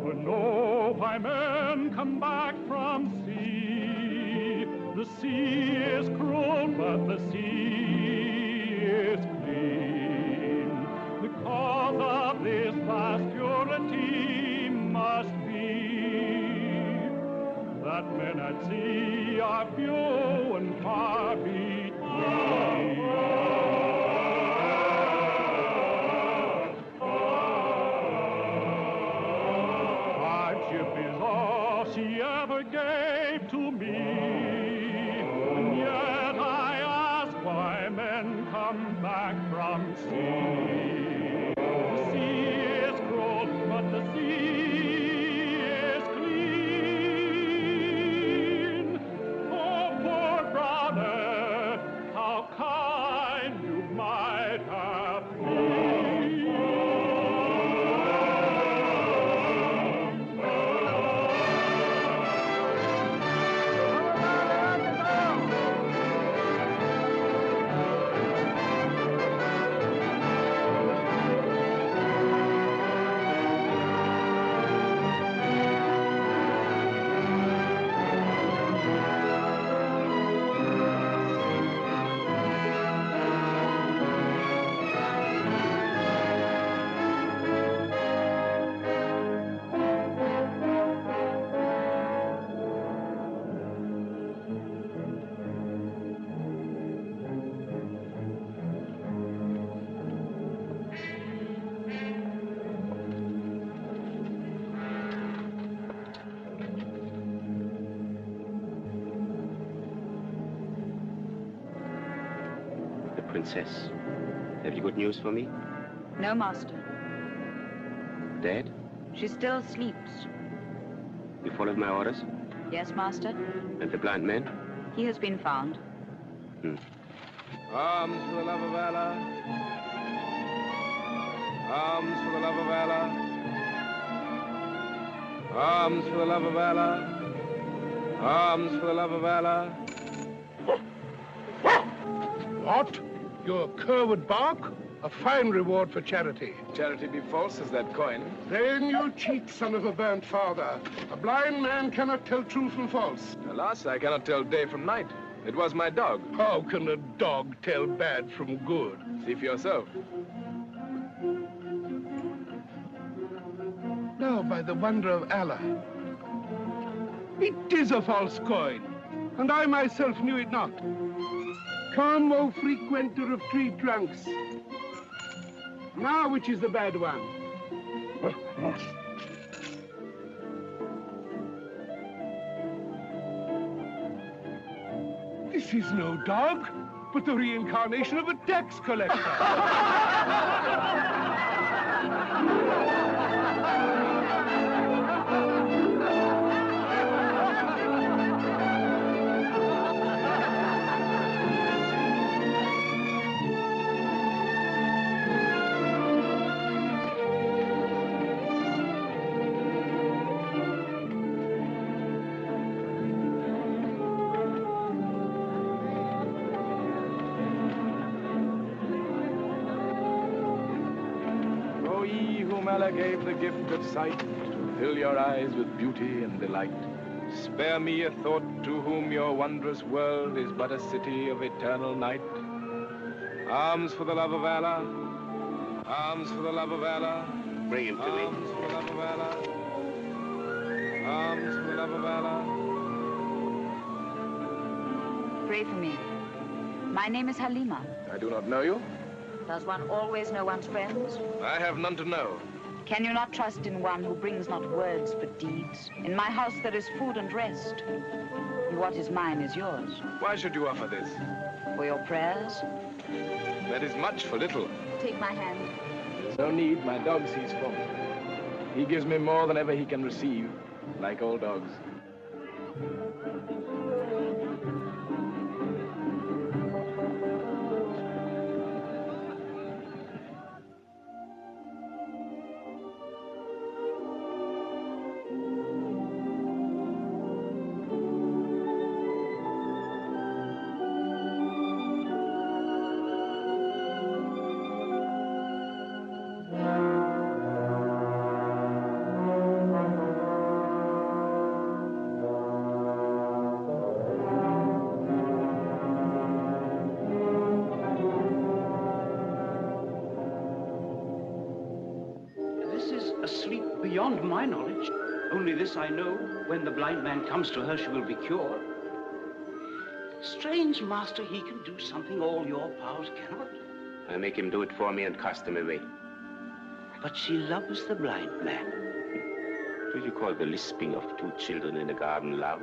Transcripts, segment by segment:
never know why men come back from sea. The sea is cruel, but the sea is clean. The cause of this vast purity must be that men at sea are few and far between. Hardship is all she ever gave to me, and yet I ask why men come back from sea. The sea is cruel, but the sea is clean. Oh, poor brother, how kind you might have been. Princess, have you good news for me? No, Master. Dead? She still sleeps. You followed my orders? Yes, Master. And the blind man? He has been found. Arms for the love of Allah. Arms for the love of Allah. Arms for the love of Allah. Arms for the love of Allah. What? Your cur would bark? A fine reward for charity. Charity be false as that coin. Then you cheat, son of a burnt father. A blind man cannot tell true from false. Alas, I cannot tell day from night. It was my dog. How can a dog tell bad from good? See for yourself. Now, by the wonder of Allah, it is a false coin, and I myself knew it not. Come, O frequenter of tree trunks. Now, which is the bad one? This is no dog, but the reincarnation of a tax collector. Allah gave the gift of sight to fill your eyes with beauty and delight. Spare me a thought to whom your wondrous world is but a city of eternal night. Arms for the love of Allah. Arms for the love of Allah. Bring him to me. Arms for the love of Allah. Arms for the love of Allah. Pray for me. My name is Halima. I do not know you. Does one always know one's friends? I have none to know. Can you not trust in one who brings not words but deeds? In my house there is food and rest. And what is mine is yours. Why should you offer this? For your prayers? That is much for little. Take my hand. There's no need. My dog sees for me. He gives me more than ever he can receive, like all dogs. of my knowledge. Only this I know, when the blind man comes to her, she will be cured. Strange, Master, he can do something all your powers cannot. I make him do it for me and cast him away. But she loves the blind man. Do you call the lisping of two children in a garden love?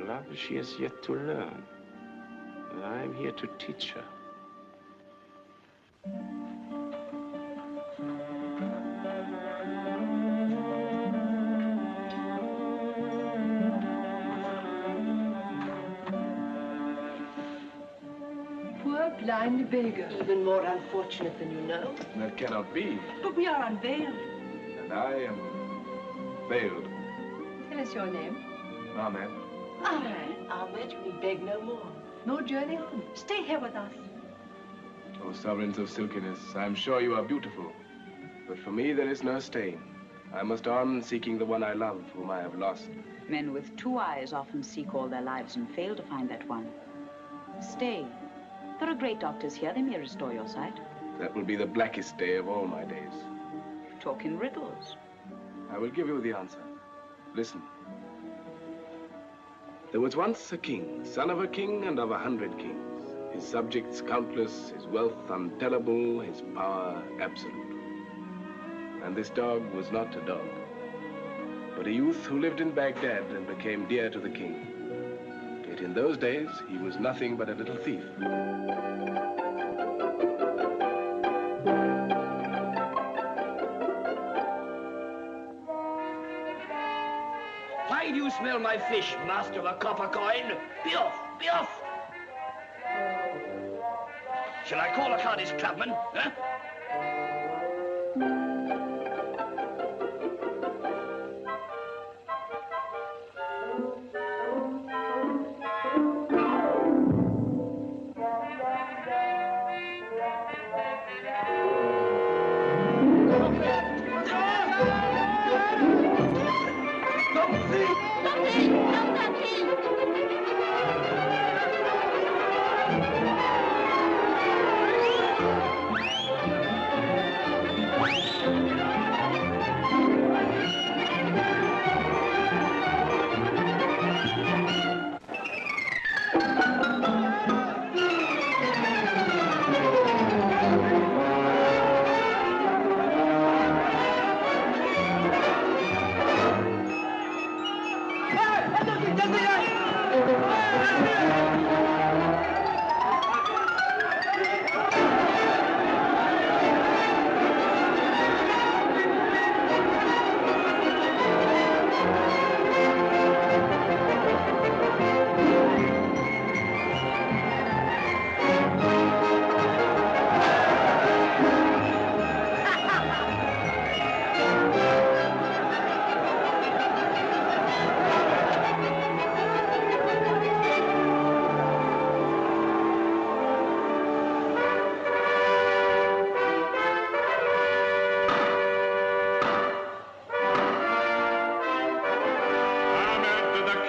Love she has yet to learn. And I'm here to teach her. Poor blind beggar. Even more unfortunate than you know. That cannot be. But we are unveiled. And I am veiled. Tell us your name. Ahmed. Ahmed, we beg no more. No journey on. Stay here with us. O sovereigns of silkiness, I am sure you are beautiful. But for me, there is no staying. I must on seeking the one I love, whom I have lost. Men with two eyes often seek all their lives and fail to find that one. Stay. There are great doctors here. They may restore your sight. That will be the blackest day of all my days. You talk in riddles. I will give you the answer. Listen. There was once a king, son of a king and of 100 kings. His subjects countless, his wealth untellable, his power absolute. And this dog was not a dog, but a youth who lived in Baghdad and became dear to the king. Yet in those days, he was nothing but a little thief. Why do you smell my fish, master of a copper coin? Be off, be off! Shall I call a Cardiff clubman, huh?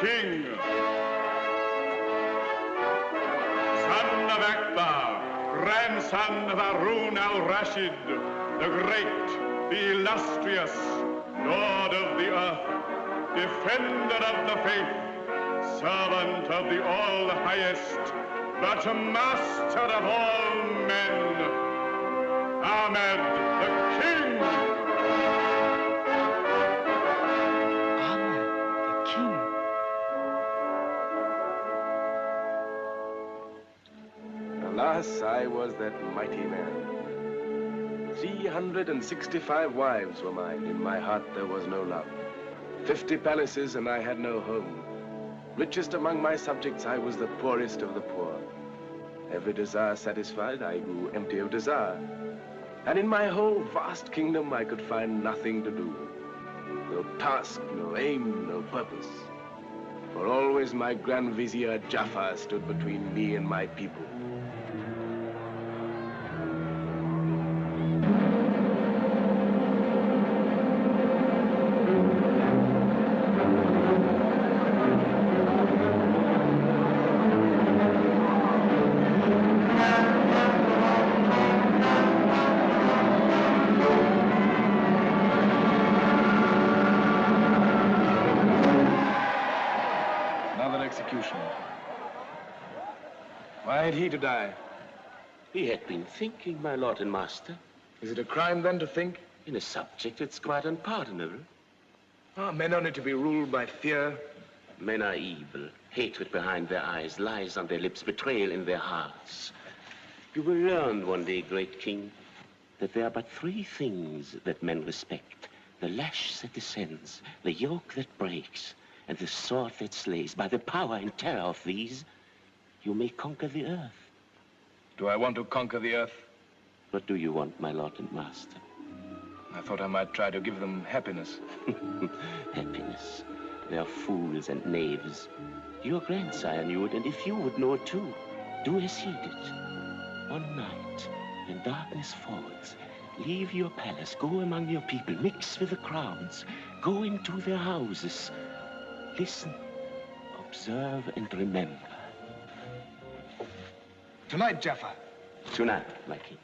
King, son of Akbar, grandson of Harun al-Rashid, the great, the illustrious, Lord of the earth, defender of the faith, servant of the All-Highest, but master of all men, Ahmed the King. Alas, I was that mighty man. 365 wives were mine. In my heart there was no love. 50 palaces and I had no home. Richest among my subjects, I was the poorest of the poor. Every desire satisfied, I grew empty of desire. And in my whole vast kingdom, I could find nothing to do. No task, no aim, no purpose. For always my Grand Vizier Jafar stood between me and my people. execution. Why had he to die? He had been thinking, my lord and master. Is it a crime, then, to think? In a subject, it's quite unpardonable. Are men only to be ruled by fear? Men are evil. Hatred behind their eyes, lies on their lips, betrayal in their hearts. You will learn one day, great king, that there are but three things that men respect. The lash that descends, the yoke that breaks, and the sword that slays. By the power and terror of these, you may conquer the earth. Do I want to conquer the earth? What do you want, my lord and master? I thought I might try to give them happiness. Happiness. They are fools and knaves. Your grandsire knew it, and if you would know it too, do as he did. One night, when darkness falls, leave your palace, go among your people, mix with the crowds, go into their houses. Listen, observe, and remember. Tonight, Jaffa. Tonight, my king.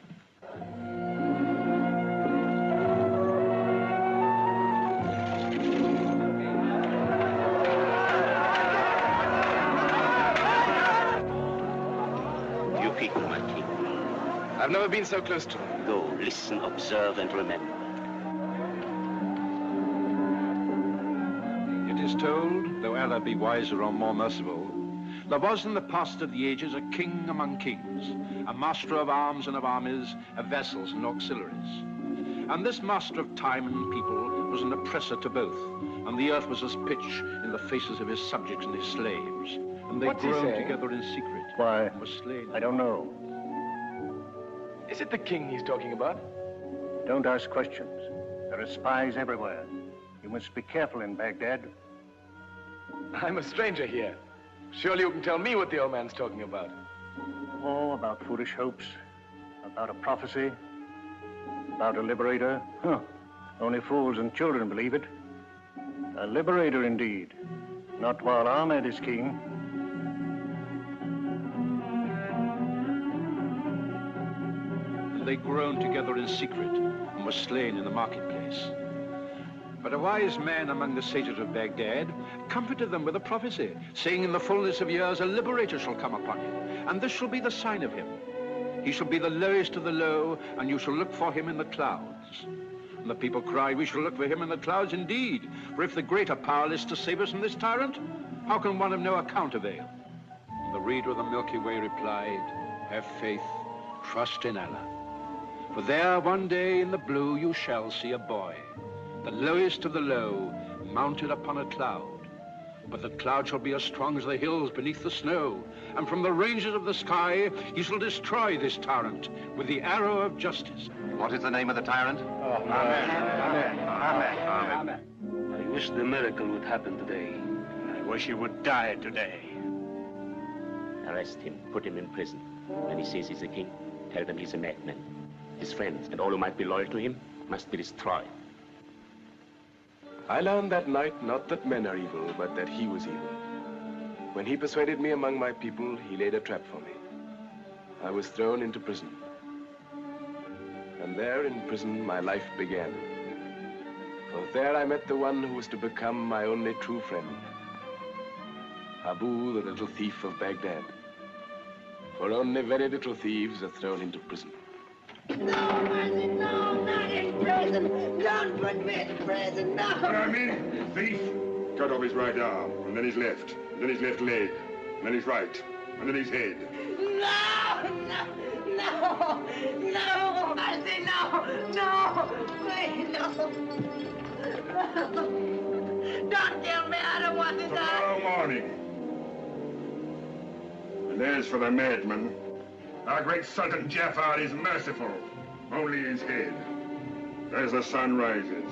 You people, my king. I've never been so close to them. Go, listen, observe, and remember. It is told, though Allah be wiser or more merciful, there was in the past of the ages a king among kings, a master of arms and of armies, of vessels and auxiliaries. And this master of time and people was an oppressor to both, and the earth was as pitch in the faces of his subjects and his slaves. And they groaned together in secret. Why, and were slain. I don't know. Is it the king he's talking about? Don't ask questions. There are spies everywhere. You must be careful in Baghdad. I'm a stranger here. Surely you can tell me what the old man's talking about. Oh, about foolish hopes, about a prophecy, about a liberator. Huh. Only fools and children believe it. A liberator indeed. Not while Ahmed is king. And they groaned together in secret and were slain in the marketplace. But a wise man among the sages of Baghdad comforted them with a prophecy, saying in the fullness of years a liberator shall come upon you, and this shall be the sign of him. He shall be the lowest of the low, and you shall look for him in the clouds. And the people cried, we shall look for him in the clouds indeed, for if the greater power is to save us from this tyrant, how can one of no account avail? And the reader of the Milky Way replied, have faith, trust in Allah. For there one day in the blue you shall see a boy, the lowest of the low, mounted upon a cloud. But the cloud shall be as strong as the hills beneath the snow, and from the ranges of the sky he shall destroy this tyrant with the arrow of justice. What is the name of the tyrant? Amen. Amen. Amen. Amen. I wish the miracle would happen today. I wish he would die today. Arrest him, put him in prison. When he says he's a king, tell them he's a madman. His friends and all who might be loyal to him must be destroyed. I learned that night not that men are evil, but that he was evil. When he persuaded me among my people, he laid a trap for me. I was thrown into prison. And there in prison, my life began. For there I met the one who was to become my only true friend. Abu, the little thief of Baghdad. For only very little thieves are thrown into prison. No, mercy, no, not in prison. Don't put me in prison, no. What I mean, thief. Cut off his right arm, and then his left, and then his left leg, and then his right, and then his head. No, no, no, no, mercy, no, no, please, no. Don't kill me, I don't want to die. Tomorrow morning. And as for the madman, our great Sultan Jafar is merciful, only his head, as the sun rises.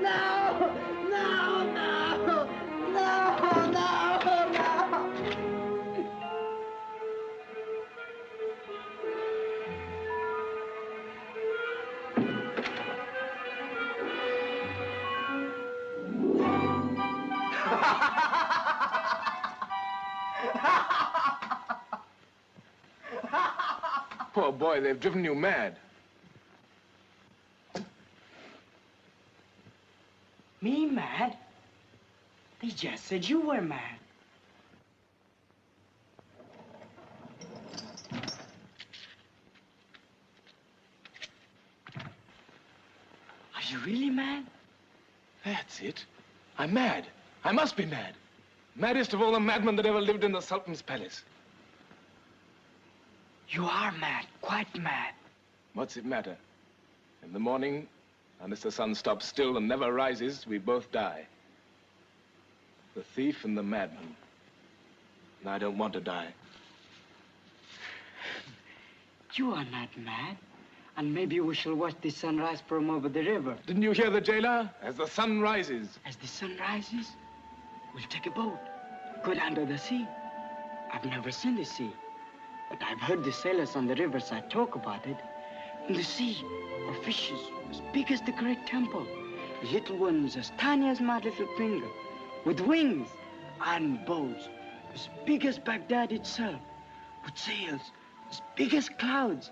No, no, no, no, no, no. Poor boy, they've driven you mad. Me mad? They just said you were mad. you really mad? That's it. I'm mad. I must be mad. Maddest of all the madmen that ever lived in the Sultan's palace. You are mad, quite mad. What's it matter? In the morning, unless the sun stops still and never rises, we both die. The thief and the madman. And I don't want to die. You are not mad. And maybe we shall watch the sunrise from over the river. Didn't you hear the jailer? As the sun rises. As the sun rises, we'll take a boat, go down to the sea. I've never seen the sea, but I've heard the sailors on the riverside talk about it. In the sea are fishes as big as the great temple, little ones as tiny as my little finger, with wings and bows as big as Baghdad itself, with sails as big as clouds.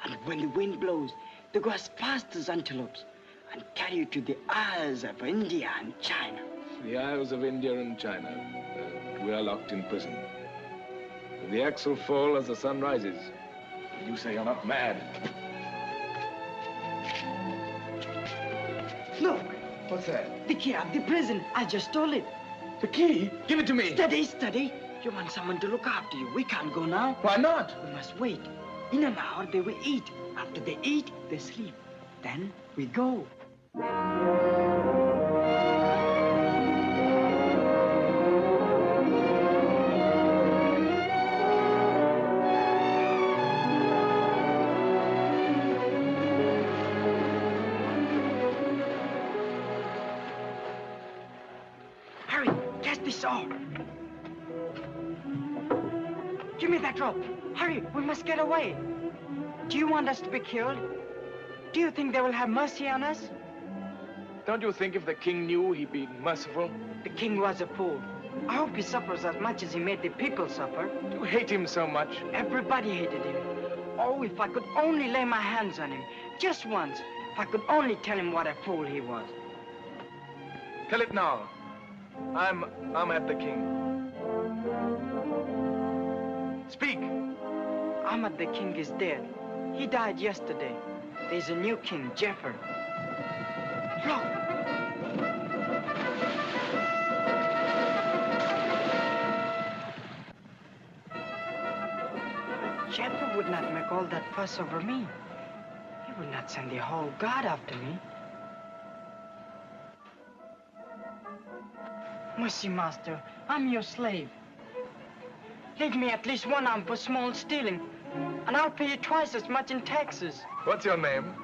And when the wind blows, they go as fast as antelopes and carry you to the Isles of India and China. The Isles of India and China. We are locked in prison. The axe will fall as the sun rises. You say you're not mad. Look. What's that? The key of the prison. I just stole it. The key? Give it to me. Steady, steady. You want someone to look after you. We can't go now. Why not? We must wait. In an hour, they will eat. After they eat, they sleep. Then we go. Hurry, catch this saw. Give me that rope. Hurry, we must get away. Do you want us to be killed? Do you think they will have mercy on us? Don't you think if the king knew, he'd be merciful? The king was a fool. I hope he suffers as much as he made the people suffer. You hate him so much. Everybody hated him. Oh, if I could only lay my hands on him, just once. If I could only tell him what a fool he was. Tell it now. I'm at the king. Speak. Ahmad the king is dead. He died yesterday. There's a new king, Jafar. Look! Jafar would not make all that fuss over me. He would not send the whole guard after me. Mercy, master, I'm your slave. Leave me at least 1 arm for small stealing, and I'll pay you twice as much in taxes. What's your name?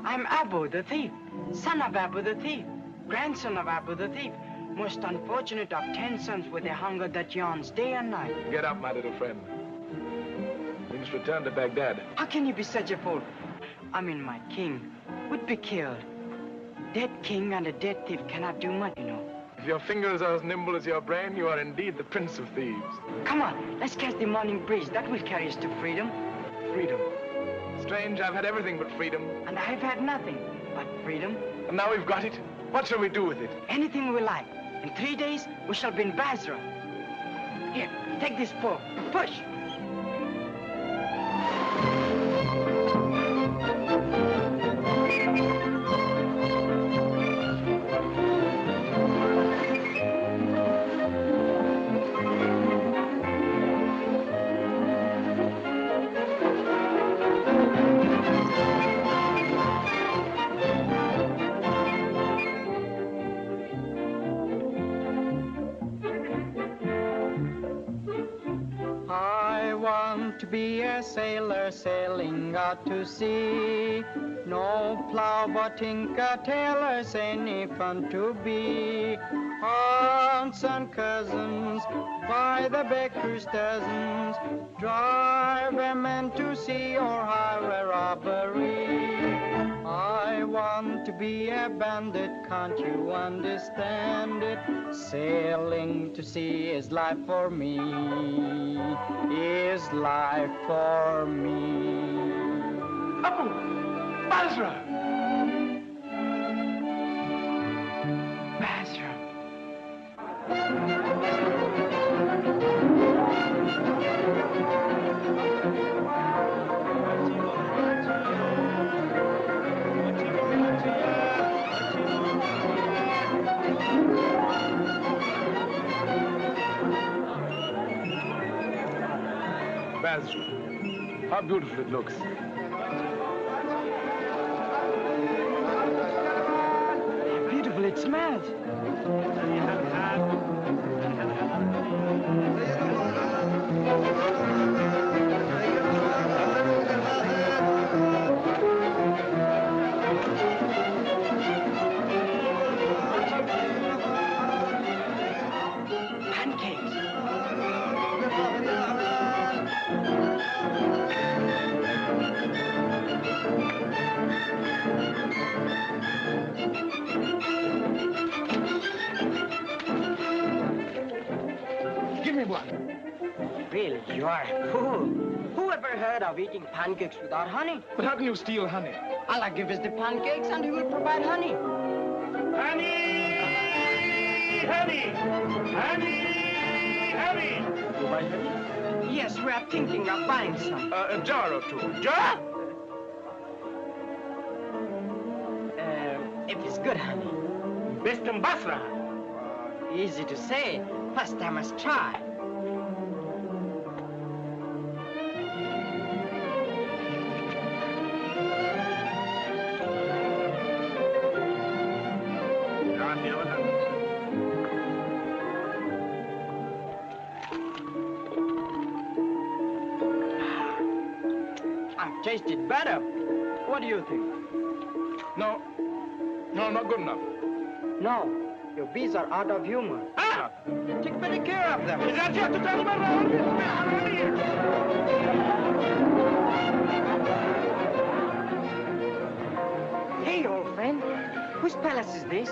I'm Abu the thief, son of Abu the thief, grandson of Abu the thief, most unfortunate of 10 sons with a hunger that yawns day and night. Get up, my little friend. We must return to Baghdad. How can you be such a fool? I mean, my king would be killed. Dead king and a dead thief cannot do much, you know. If your fingers are as nimble as your brain, you are indeed the prince of thieves. Come on, let's catch the morning breeze. That will carry us to freedom. Freedom. Strange, I've had everything but freedom. And I've had nothing but freedom. And now we've got it. What shall we do with it? Anything we like. In 3 days, we shall be in Basra. Here, take this pole. Push. To be a sailor sailing out to sea. No plow but tinker tailors any fun to be. Aunts and cousins by the baker's dozens drive a man to sea or highway robbery. I want to be a bandit, can't you understand it? Sailing to sea is life for me, is life for me. Abu! Basra! Basra. Basra. How beautiful it looks. How beautiful it smells. Give me one. Really, you are a fool. Who ever heard of eating pancakes without honey? But how can you steal honey? Allah give us the pancakes and he will provide honey. Honey! Honey! Honey! Honey! You buy honey? Yes, we are thinking of buying some. A jar or two. Jar? If it's good honey. Best in Basra. Easy to say. First I must try. I've tasted better. What do you think? No, not good enough. No, your bees are out of humor. Ah! Take better care of them. Hey, old friend, whose palace is this?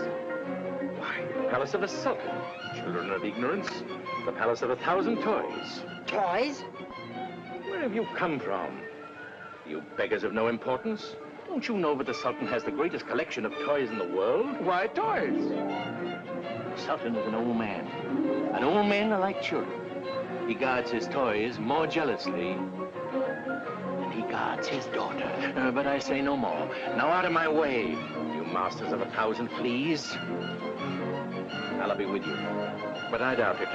Why, the palace of a sultan. Children of ignorance. The palace of 1,000 toys. Toys? Where have you come from? You beggars of no importance. Don't you know that the Sultan has the greatest collection of toys in the world? Why toys? The Sultan is an old man. And old men are like children. He guards his toys more jealously than he guards his daughter. But I say no more. Now out of my way, you masters of 1,000 fleas. I'll be with you, but I doubt it.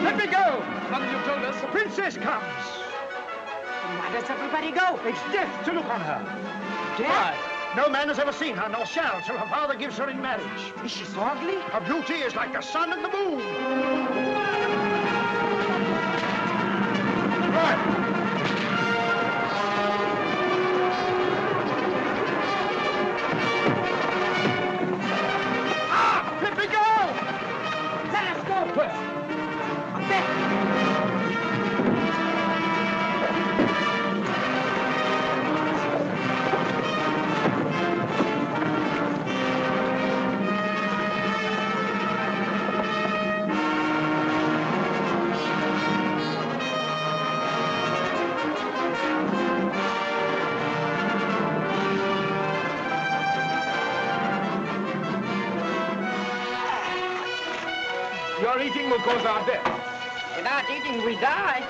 Let me go! Nothing you told us. The princess comes. Then why does everybody go? It's death to look on her. Death? Why? No man has ever seen her, nor shall, till her father gives her in marriage. Is she so ugly? Her beauty is like the sun and the moon. Right. Let me go! Let us go! Where? Up there! Your eating will cause our death. Without eating, we die.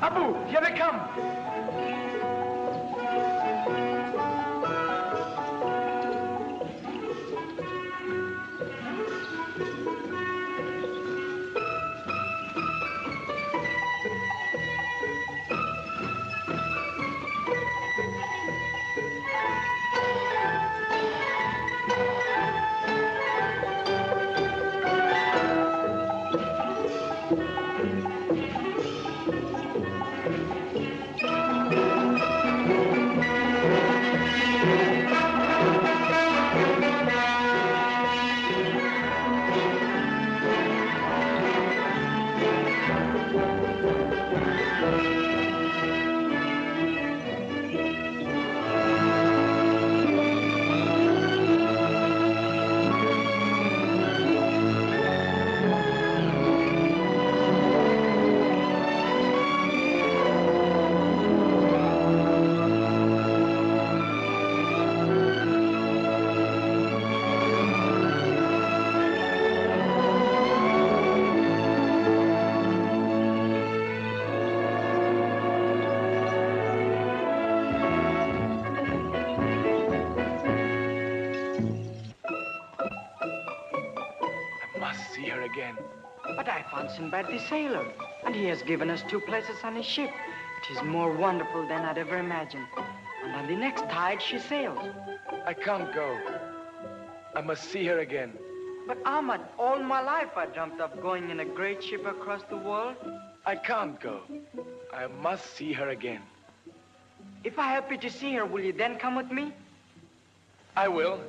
Abu, here they come. again. But I found Sinbad the sailor, and he has given us 2 places on his ship. It is more wonderful than I'd ever imagined. And on the next tide, she sails. I can't go. I must see her again. But Ahmad, all my life I dreamt of going in a great ship across the world. I can't go. I must see her again. If I help you to see her, will you then come with me? I will.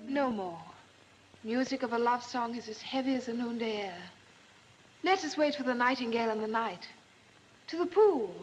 No more. Music of a love song is as heavy as the noonday air. Let us wait for the nightingale and the night. To the pool.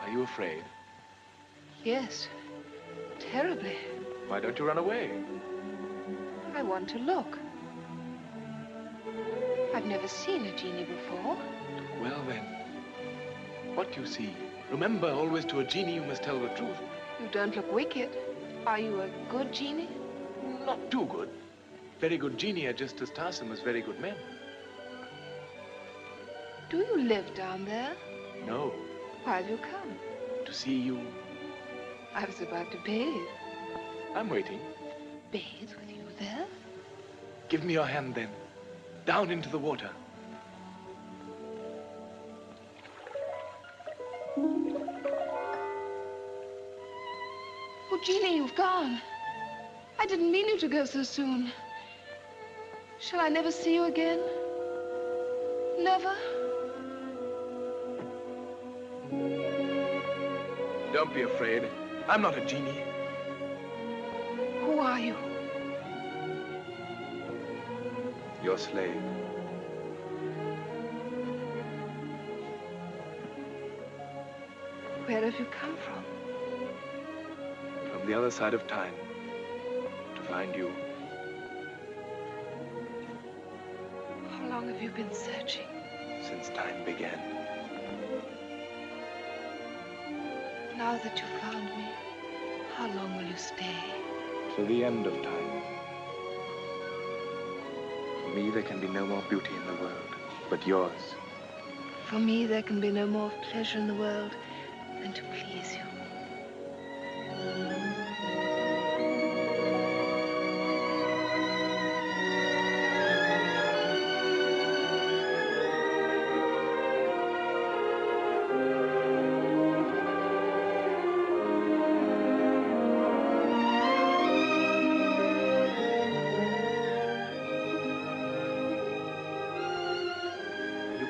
Are you afraid? Yes, terribly. Why don't you run away? I want to look. I've never seen a genie before. Well then, what you see. Remember, always to a genie you must tell the truth. You don't look wicked. Are you a good genie? Not too good. Very good genie are just as tiresome as very good men. Do you live down there? No. Why have you come? To see you. I was about to bathe. I'm waiting. Bathe with you there? Give me your hand then. Down into the water. Oh, Jeannie, you've gone. I didn't mean you to go so soon. Shall I never see you again? Never? Don't be afraid. I'm not a genie. Who are you? Your slave. Where have you come from? From the other side of time. To find you. How long have you been searching? Since time began. Now that you've found me, how long will you stay? Till the end of time. For me, there can be no more beauty in the world, but yours. For me, there can be no more pleasure in the world than to please you.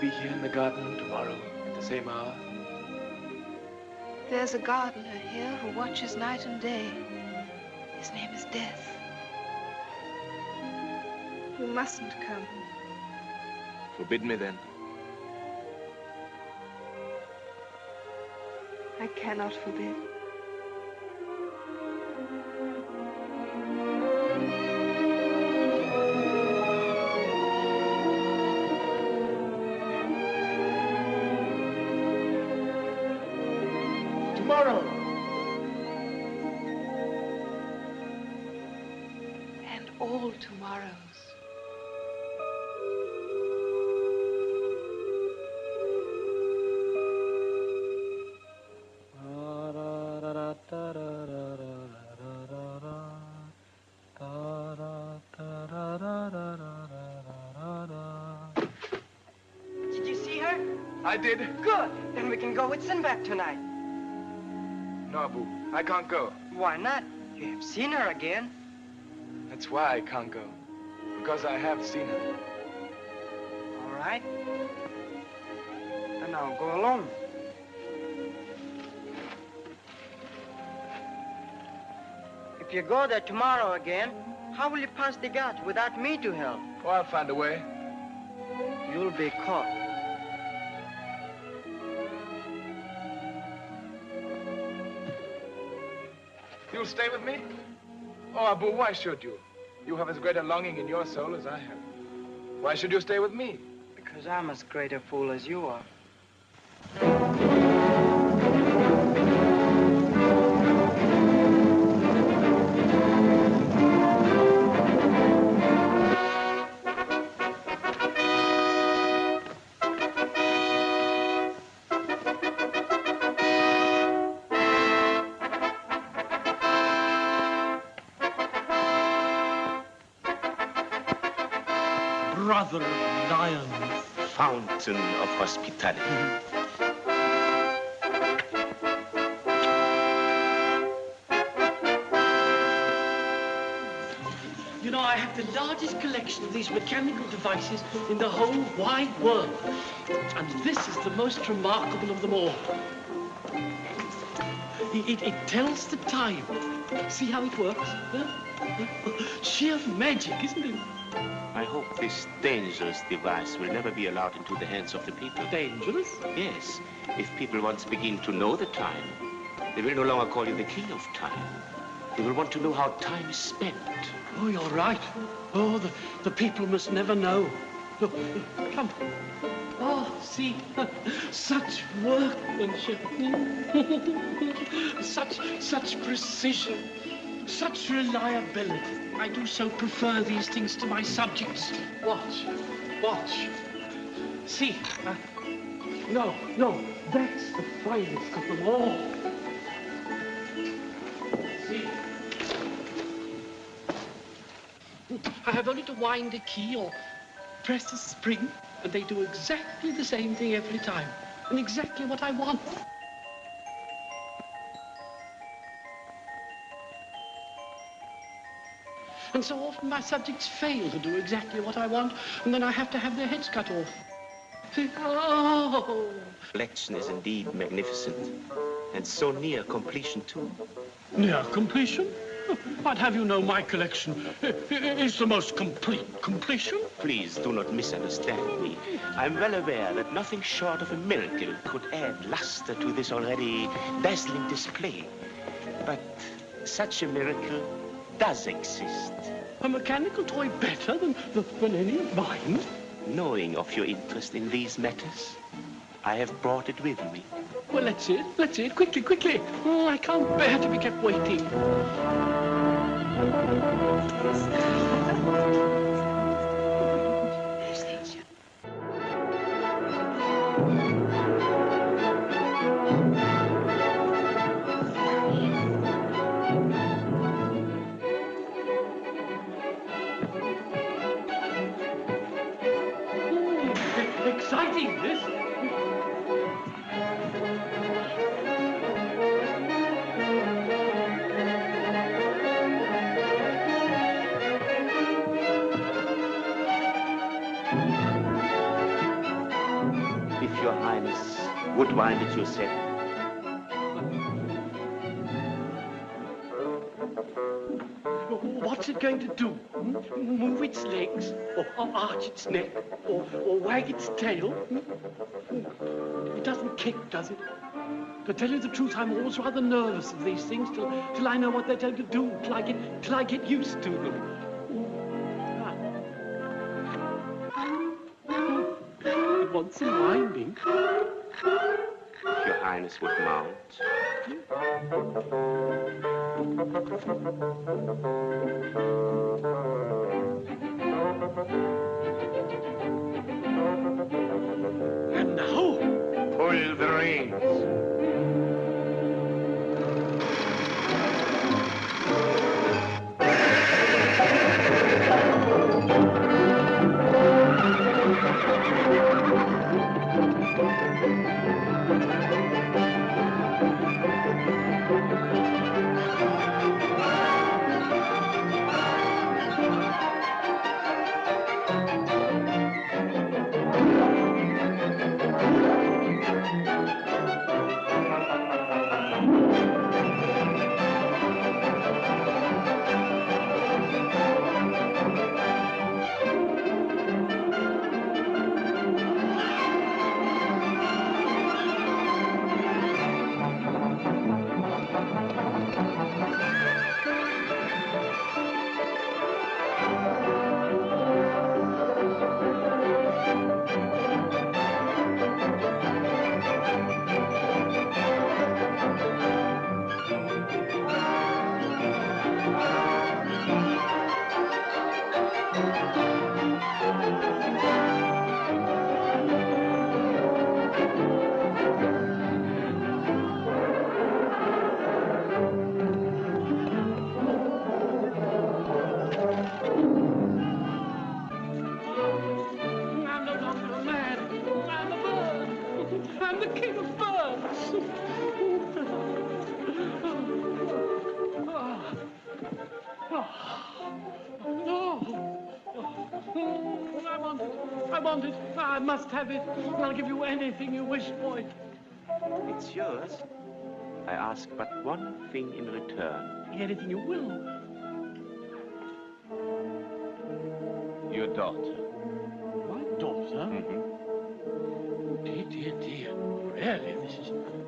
be here in the garden tomorrow at the same hour? There's a gardener here who watches night and day. His name is Death. You mustn't come. Forbid me then. I cannot forbid. Tomorrow. And all tomorrows. Did you see her? I did. Good. Then we can go with Sinbad tonight. No, Abu, I can't go. Why not? You have seen her again. That's why I can't go. Because I have seen her. All right. Then I'll go alone. If you go there tomorrow again, how will you pass the guards without me to help? Oh, I'll find a way. You'll be caught. You'll stay with me? Oh, Abu, why should you? You have as great a longing in your soul as I have. Why should you stay with me? Because I'm as great a fool as you are. Brother of lions, fountain of hospitality. You know, I have the largest collection of these mechanical devices in the whole wide world. And this is the most remarkable of them all. It tells the time. See how it works? Huh? Sheer magic, isn't it? I hope this dangerous device will never be allowed into the hands of the people. Dangerous? Yes. If people once begin to know the time, they will no longer call you the king of time. They will want to know how time is spent. Oh, you're right. Oh, the people must never know. Look, come. Oh, see, such workmanship. such precision. Such reliability. I do so prefer these things to my subjects. Watch. See, no, that's the finest of them all. See? I have only to wind a key or press a spring, and they do exactly the same thing every time, and exactly what I want. And so often my subjects fail to do exactly what I want, and then I have to have their heads cut off. See? Oh! Collection is indeed magnificent, and so near completion, too. Near completion? I'd have you know my collection is the most complete completion. Please do not misunderstand me. I'm well aware that nothing short of a miracle could add luster to this already dazzling display. But such a miracle does exist. A mechanical toy better than any of mine? Knowing of your interest in these matters, I have brought it with me. Well, let's see it. Quickly. Oh, I can't bear to be kept waiting. Exciting, this. Your Highness would wind it yourself. What's it going to do? Move its legs? Or arch its neck? Or wag its tail? It doesn't kick, does it? To tell you the truth, I'm always rather nervous of these things till I know what they're going to do, till I get used to them. It wants some winding. If Your Highness would mount. And now? Pull the reins. I want it. I must have it. I'll give you anything you wish for it. It's yours. I ask but one thing in return. Anything you will. Your daughter. My daughter? Dear, dear, dear. Really,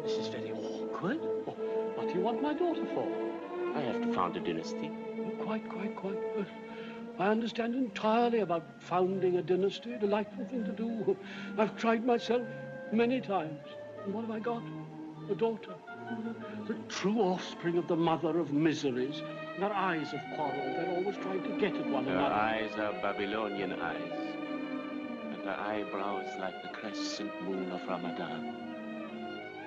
this is very awkward. What do you want my daughter for? I have to found a dynasty. Quite. I understand entirely about founding a dynasty. A delightful thing to do. I've tried myself many times. And what have I got? A daughter. The true offspring of the mother of miseries. Their eyes have quarreled. They're always trying to get at one Her another. eyes are Babylonian eyes. And her eyebrows like the crescent moon of Ramadan.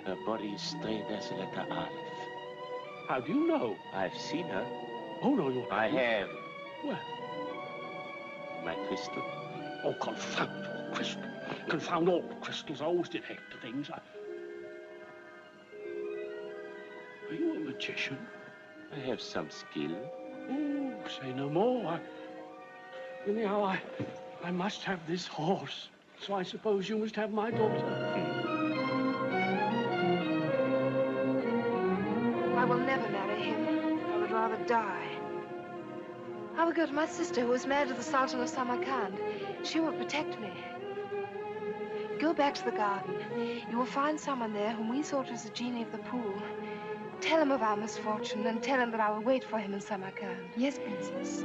Her body is straight as a letter Aleph. How do you know? I've seen her. Oh, no, you I have. Where? My crystal. Oh, confound your crystal. Confound all crystals. I always detect things. Are you a magician? I have some skill. Oh, say no more. Anyhow, I must have this horse. So I suppose you must have my daughter. I will never marry him. I would rather die. I will go to my sister, who is married to the Sultan of Samarkand. She will protect me. Go back to the garden. You will find someone there whom we thought was the genie of the pool. Tell him of our misfortune and tell him that I will wait for him in Samarkand. Yes, Princess.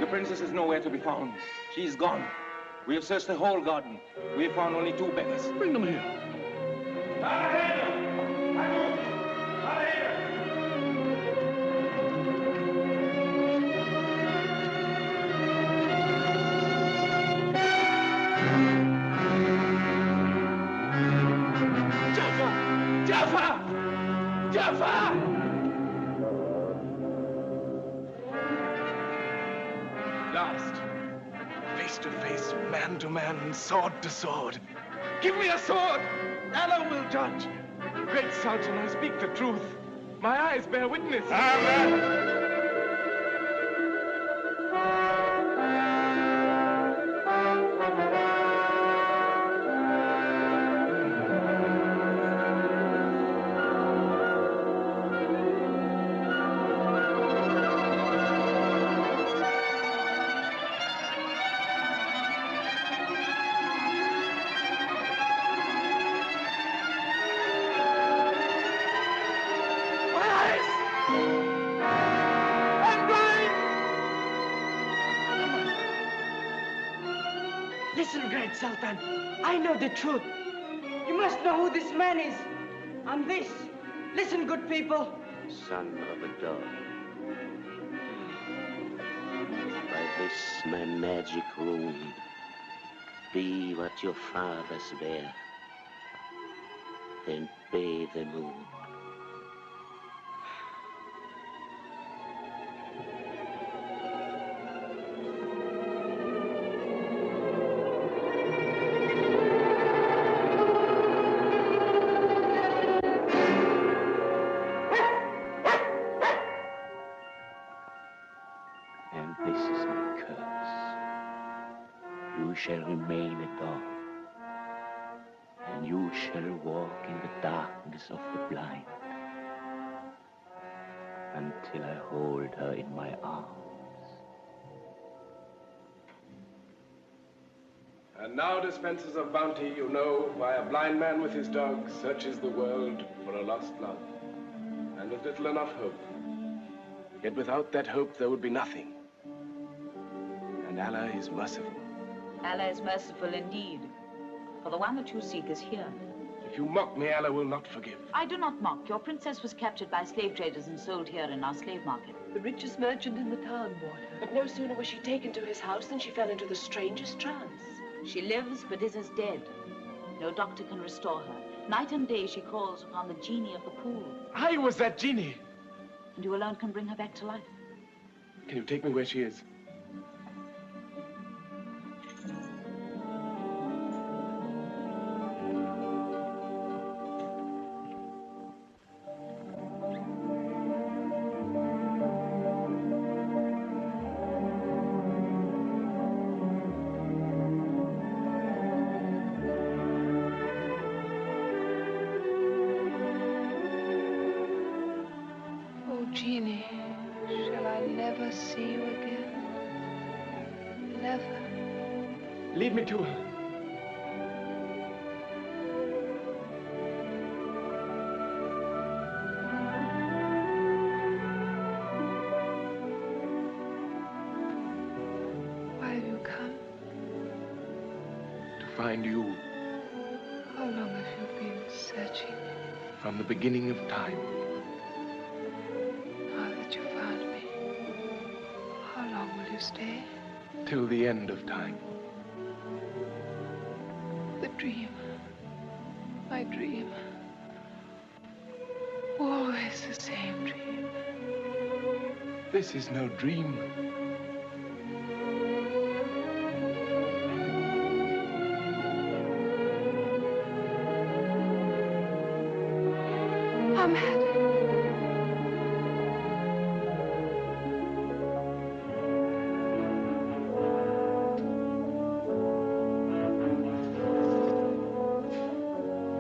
The princess is nowhere to be found. She's gone. We have searched the whole garden. We have found only 2 beggars. Bring them here. Jafar! Jafar! Last, face to face, man to man, sword to sword. Give me a sword! Allah will judge. Great Sultan, I speak the truth. My eyes bear witness. Amen. Listen, great Sultan. I know the truth. You must know who this man is. I'm this. Listen, good people. Son of a dog. By this my magic rune, be what your fathers were, then bathe the moon. Shall remain a dog, and you shall walk in the darkness of the blind until I hold her in my arms. And now, dispensers of bounty, you know why a blind man with his dog searches the world for a lost love, and with little enough hope. Yet without that hope, there would be nothing. And Allah is merciful. Allah is merciful indeed, for the one that you seek is here. If you mock me, Allah will not forgive. I do not mock. Your princess was captured by slave traders and sold here in our slave market. The richest merchant in the town bought her. But no sooner was she taken to his house than she fell into the strangest trance. She lives, but is as dead. No doctor can restore her. Night and day she calls upon the genie of the pool. I was that genie. And you alone can bring her back to life. Can you take me where she is? Genie, shall I never see you again? Never. Lead me to her. Why have you come? To find you. How long have you been searching? From the beginning of time. Stay? Till the end of time. The dream. My dream. Always the same dream. This is no dream. Ahmed.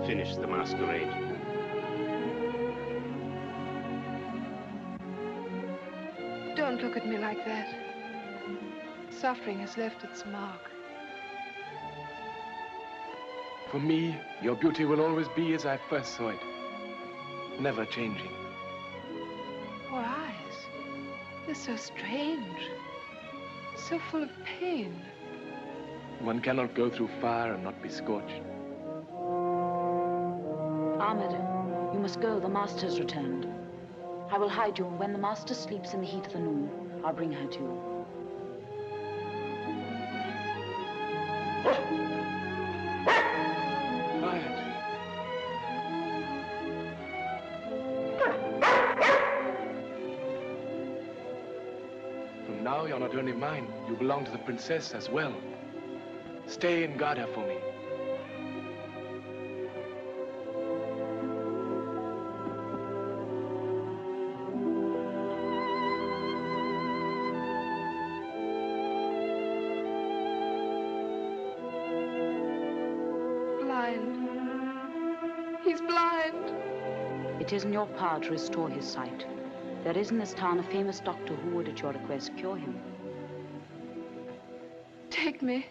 Finish the masquerade. Don't look at me like that. Suffering has left its mark. For me, your beauty will always be as I first saw it. Never changing. Your eyes, they're so strange. So full of pain. One cannot go through fire and not be scorched. Ahmed, you must go. The master has returned. I will hide you, and when the master sleeps in the heat of the noon, I'll bring her to you. now you're not only mine, you belong to the princess as well. Stay and guard her for me. He's blind. It is in your power to restore his sight. There is in this town a famous doctor who would, at your request, cure him. Take me.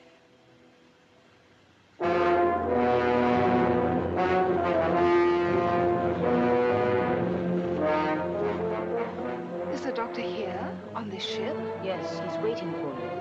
Is the doctor here, on this ship? Yes, he's waiting for you.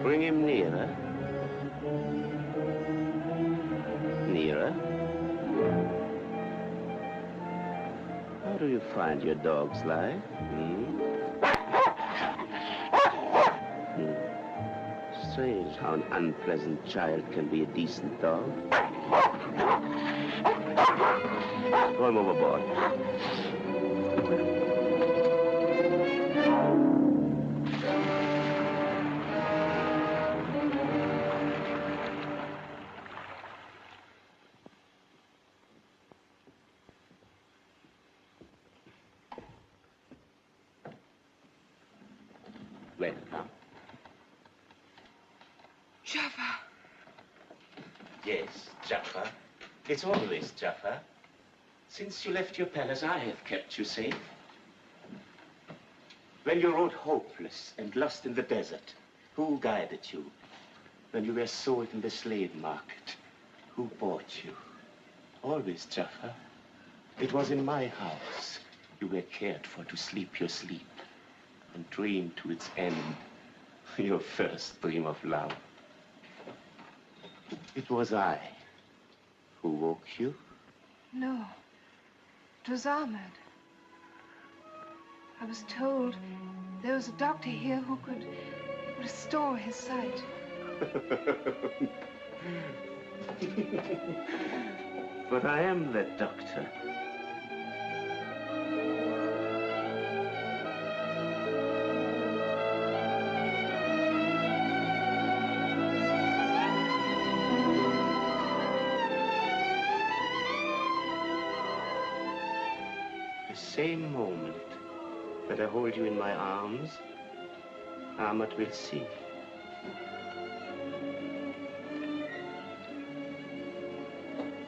Bring him nearer. Nearer. How do you find your dog's life? Strange how an unpleasant child can be a decent dog. Throw him overboard. Welcome. Jaffa. Yes, Jaffa. It's always Jaffa. Since you left your palace, I have kept you safe. When you rode hopeless and lost in the desert, who guided you? When you were sold in the slave market, who bought you? Always Jaffa. It was in my house you were cared for to sleep your sleep and dream to its end your first dream of love. It was I who woke you. No. It was Ahmed. I was told there was a doctor here who could restore his sight. But I am that doctor. The same moment that I hold you in my arms, Ahmed will see.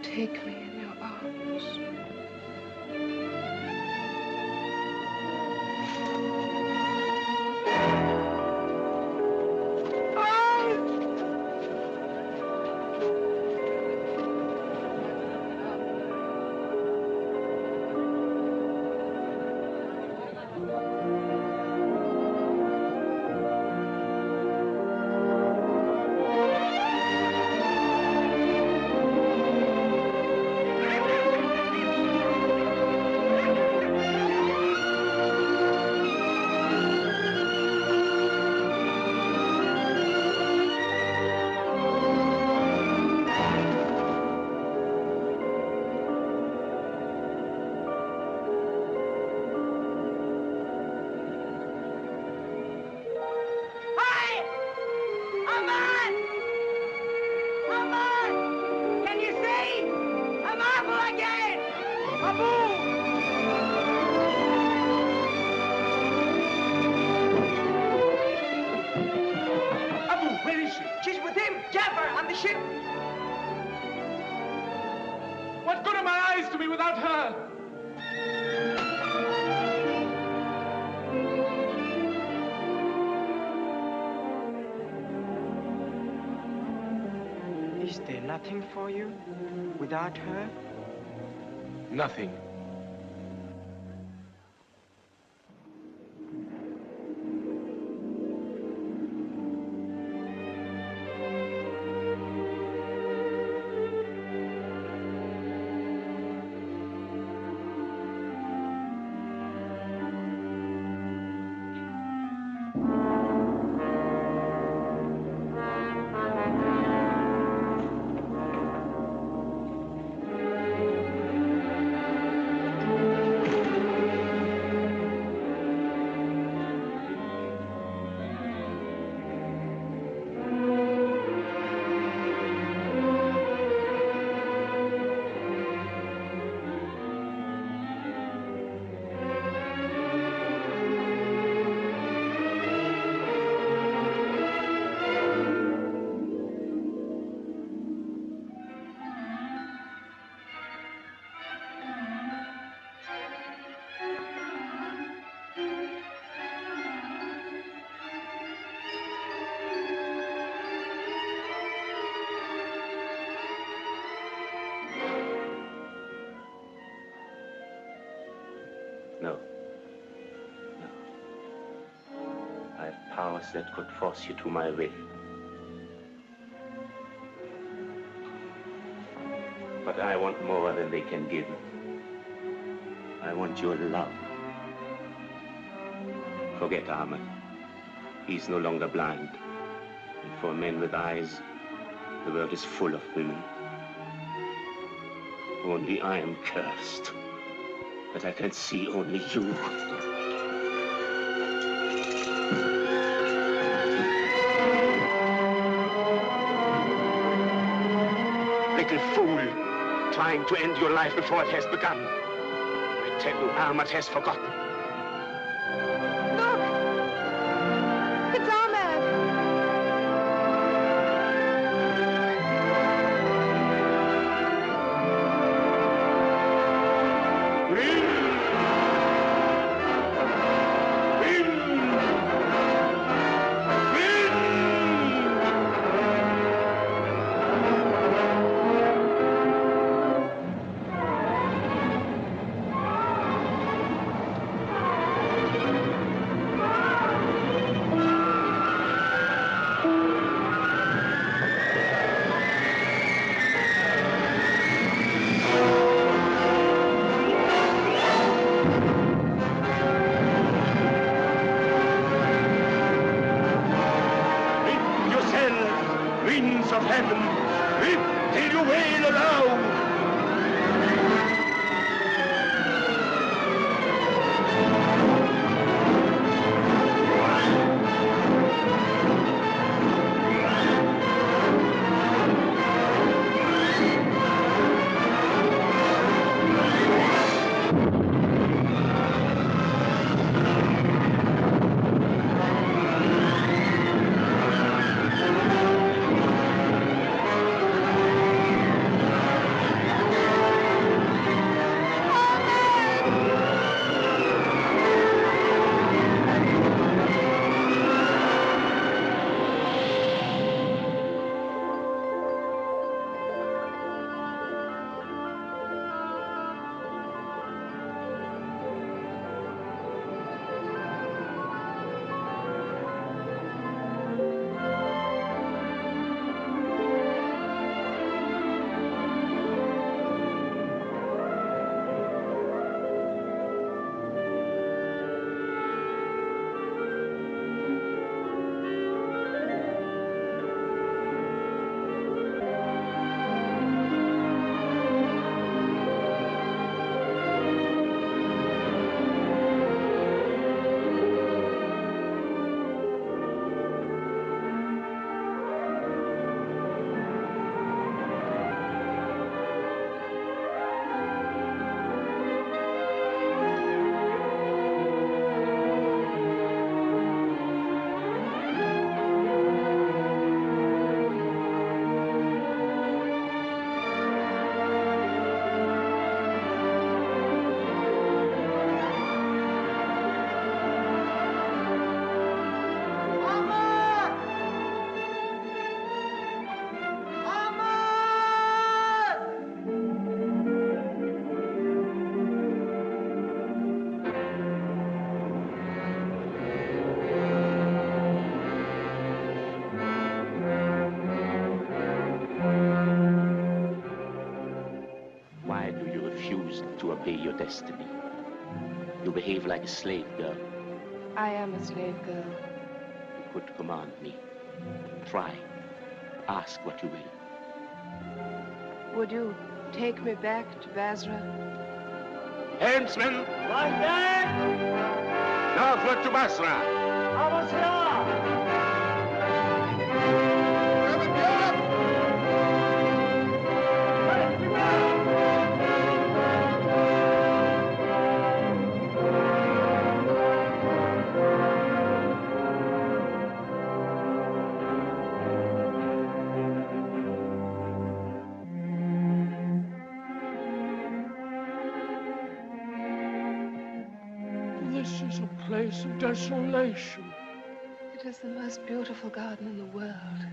Take me in your arms. Where is she? She's with him, Jafar, on the ship. What good are my eyes to me without her? Is there nothing for you without her? Nothing. No. No. I have powers that could force you to my will. But I want more than they can give. I want your love. Forget Ahmed. He's no longer blind. And for men with eyes, the world is full of women. Only I am cursed. But I can see only you. Little fool, trying to end your life before it has begun. I tell you, Ahmed has forgotten. Look! It's Ahmed! Winds of heaven, rip till you wail aloud. refused to obey your destiny. You behave like a slave girl. I am a slave girl. You could command me. Try. Ask what you will. Would you take me back to Basra? Henchmen! Right back! Northward to Basra! This is a place of desolation. It is the most beautiful garden in the world.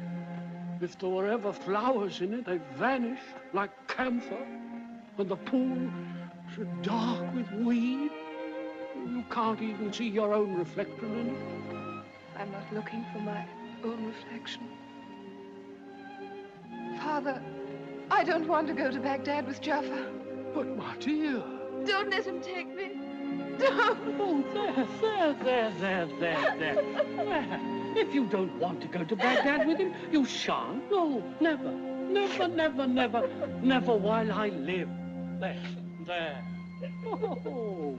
If there were ever flowers in it, they've vanished like camphor. And the pool is dark with weed. You can't even see your own reflection in it. I'm not looking for my own reflection. Father, I don't want to go to Baghdad with Jaffa. But, my dear... Don't let him take me. Don't. Oh, there. If you don't want to go to Baghdad with him, you shan't. No, never. Never while I live. There. Oh.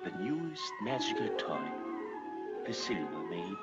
The newest magical toy, the Silver Maid.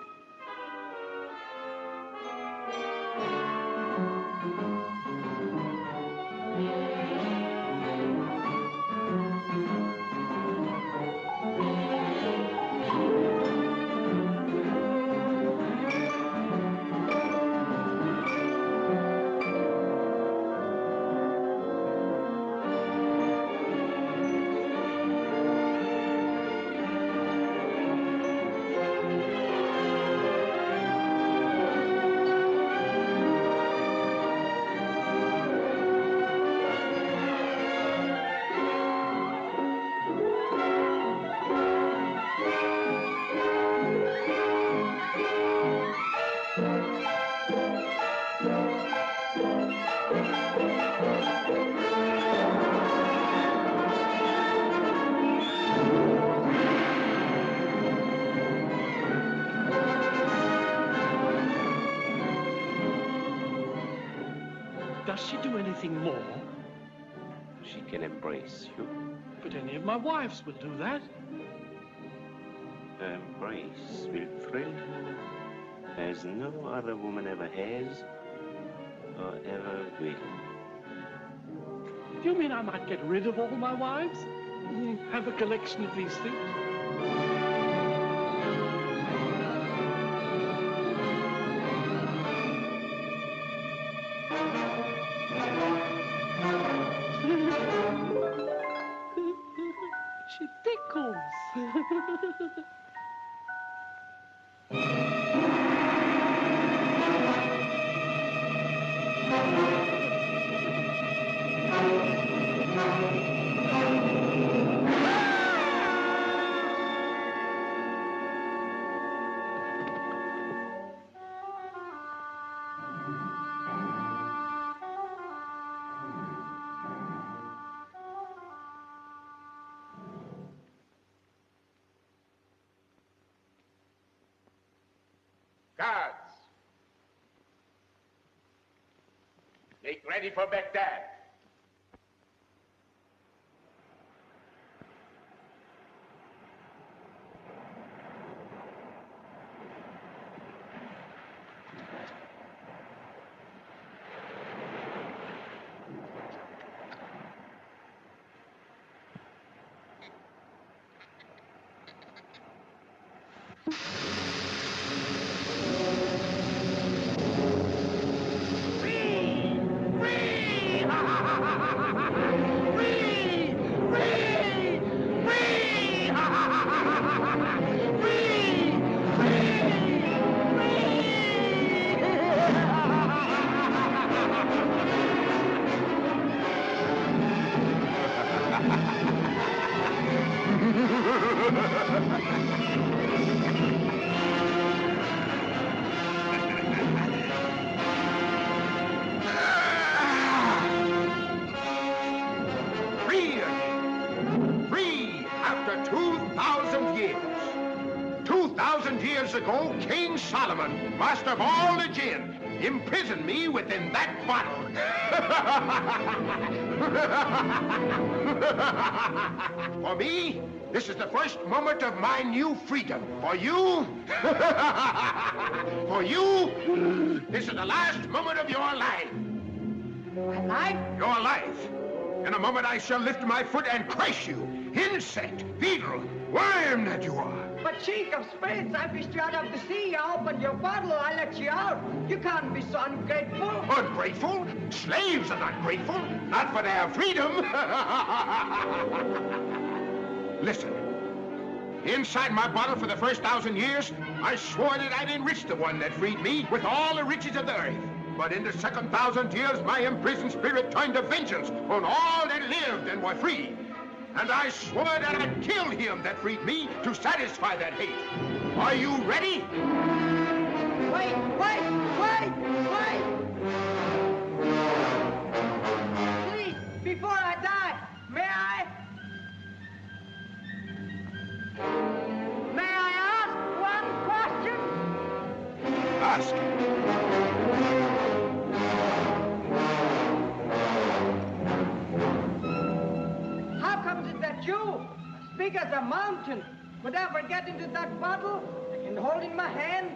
Does she do anything more? She can embrace you. But any of my wives will do that. Her embrace will thrill you as no other woman ever has or ever will. Do you mean I might get rid of all my wives? Have a collection of these things? She tickles. Make ready for Baghdad. Years ago, King Solomon, master of all the jinn, imprisoned me within that bottle. For me, this is the first moment of my new freedom. For you, this is the last moment of your life. My life? Your life. In a moment, I shall lift my foot and crush you. Insect, beetle, worm that you are. But Chief of Spirits, I fished you out of the sea. I opened your bottle. I let you out. You can't be so ungrateful. Ungrateful? Slaves are not grateful. Not for their freedom. Listen. Inside my bottle for the first 1,000 years, I swore that I'd enrich the one that freed me with all the riches of the earth. But in the second 1,000 years, my imprisoned spirit turned to vengeance on all that lived and were free. And I swore that I'd kill him that freed me to satisfy that hate. Are you ready? Wait! Please, before I die, may I ask one question? Ask. That you, as big as a mountain, would ever get into that bottle and hold in my hand?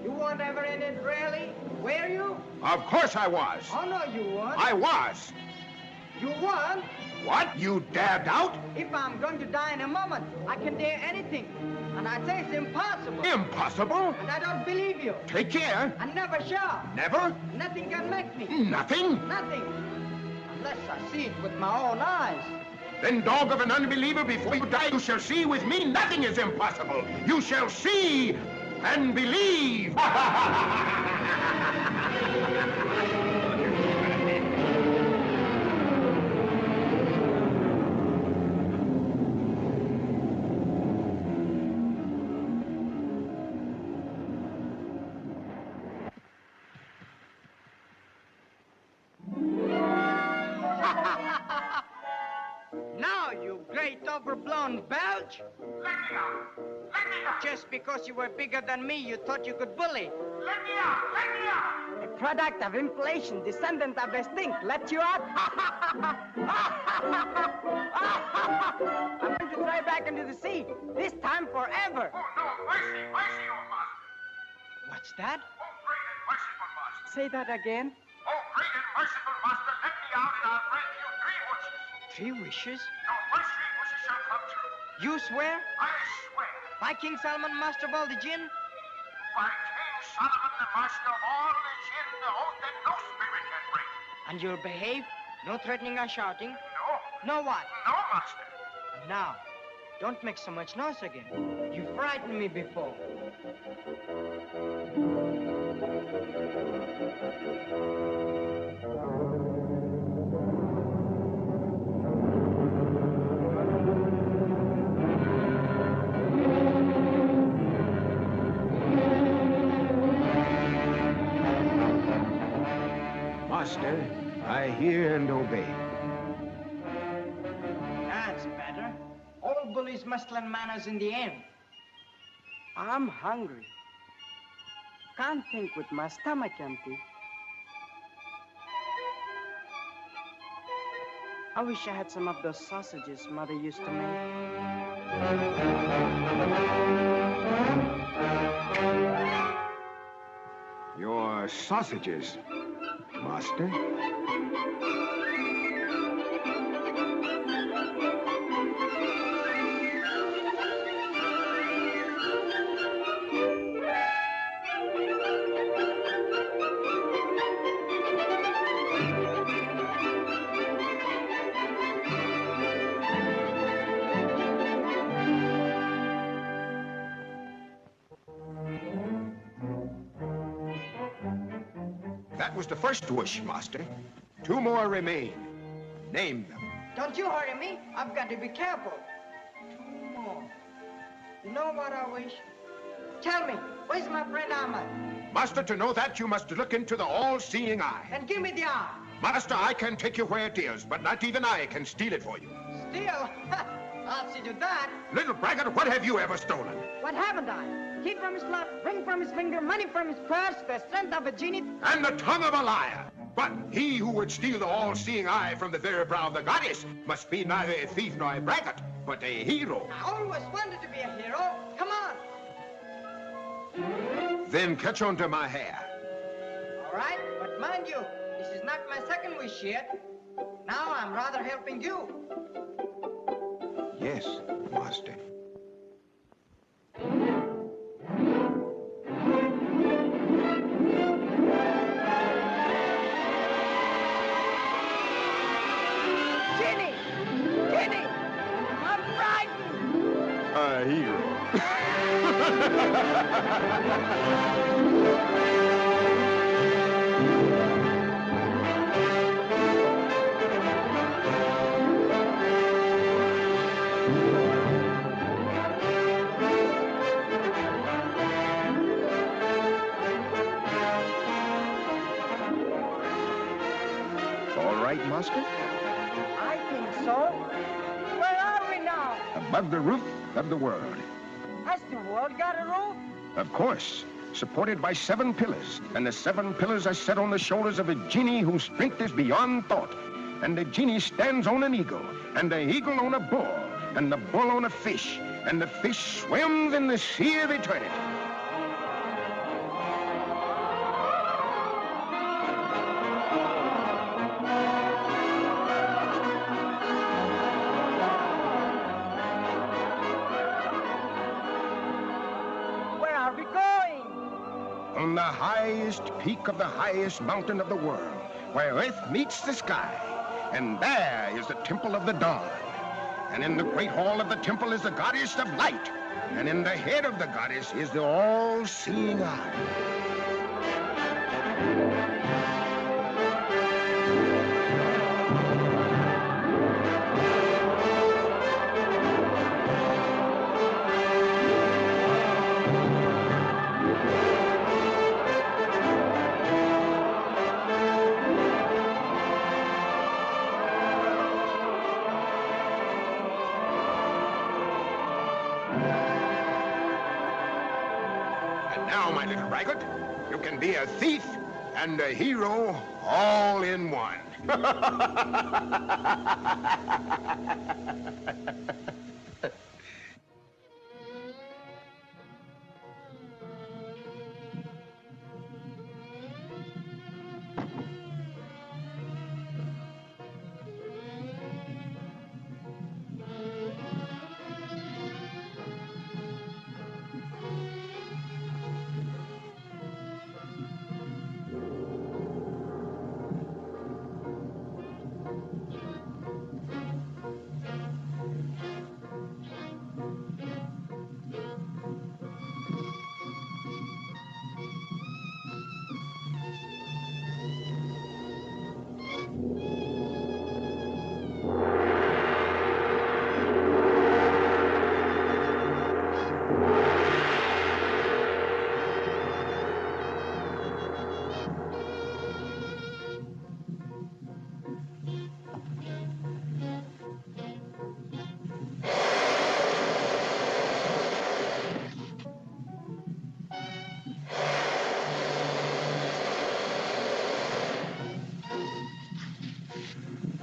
You weren't ever in it, really, were you? Of course I was. Oh, no, you weren't. I was. You weren't? What? You dared out? If I'm going to die in a moment, I can dare anything. And I'd say it's impossible. Impossible? And I don't believe you. Take care. I never shall. Never? Nothing can make me. Nothing? Nothing. Unless I see it with my own eyes. Then, dog of an unbeliever, before you die, you shall see with me nothing is impossible. You shall see and believe. Now, you great overblown belch. Let me out. Let me out. Just because you were bigger than me, you thought you could bully. Let me out. Let me out. A product of inflation, descendant of a stink, let you out? I'm going to throw you back into the sea, this time forever. Oh, no, mercy, mercy, oh, master. What's that? Oh, great and merciful master. Say that again. Oh, great and merciful master, let me out and I'll grant you 3 wishes. 3 wishes? Your first 3 wishes shall come true. You swear? I swear. By King Solomon, master of all the jinn? By King Solomon, the master of all the jinn, the oath that no spirit can break. And you'll behave? No threatening or shouting? No. No what? No, master. Now, don't make so much noise again. You frightened me before. Master, I hear and obey. That's better. All bullies must learn manners in the end. I'm hungry. Can't think with my stomach empty. I wish I had some of those sausages Mother used to make. Your sausages, Master. That was the first wish, Master. 2 more remain. Name them. Don't you hurry me. I've got to be careful. 2 more. You know what I wish? Tell me, where's my friend Ahmed? Master, to know that, you must look into the all-seeing eye. And give me the eye. Master, I can take you where it is, but not even I can steal it for you. Steal? I'll see to that. Little braggart, what have you ever stolen? What haven't I? Key from his glove, ring from his finger, money from his purse, the strength of a genie. And the tongue of a liar. But he who would steal the all-seeing eye from the very brow of the goddess must be neither a thief nor a braggart, but a hero. I always wanted to be a hero. Come on. Then catch on to my hair. All right, but mind you, this is not my second wish yet. Now I'm rather helping you. Yes, Master. Ginny! Ginny! I'm frightened! A hero. All right, Master? I think so. Where are we now? Above the roof of the world. Has the world got a roof? Of course, supported by 7 pillars. And the 7 pillars are set on the shoulders of a genie whose strength is beyond thought. And the genie stands on an eagle, and the eagle on a bull, and the bull on a fish, and the fish swims in the sea of eternity. Where are we going? On the highest peak of the highest mountain of the world, where earth meets the sky. And there is the Temple of the Dawn. And in the great hall of the temple is the goddess of light. And in the head of the goddess is the all-seeing eye. Now, my little braggart, you can be a thief and a hero all in one.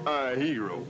a hero.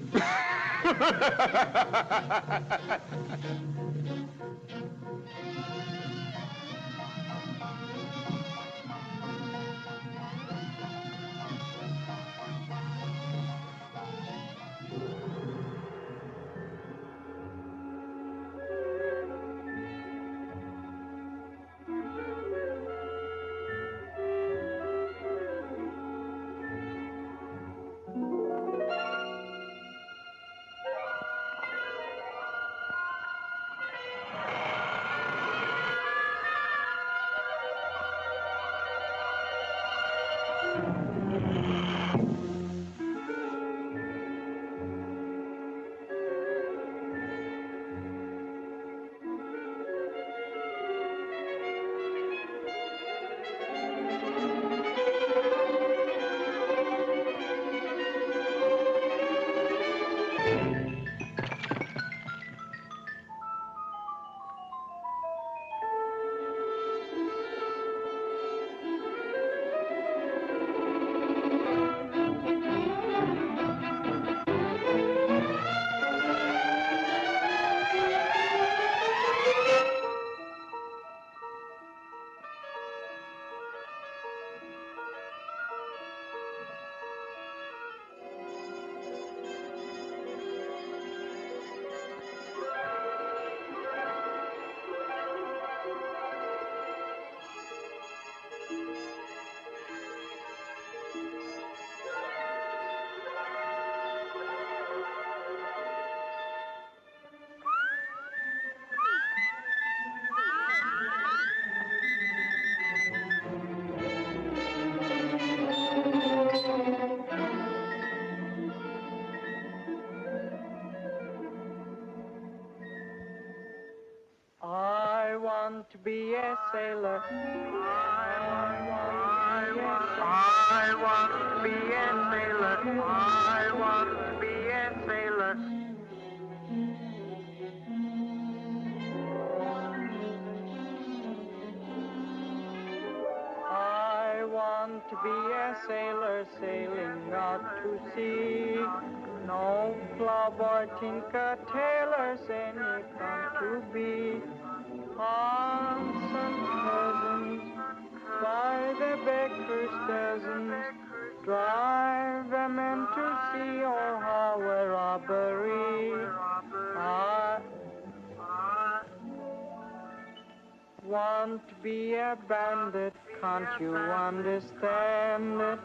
I want to be a sailor. I want to be a sailor. I want to be a sailor. I want to be a sailor sailing out to sea. No plowboy, tinker, tailor, any come to be. Aunts and cousins, by the baker's dozens, drive a man to sea or how a robbery. I want to be a bandit, can't you understand it?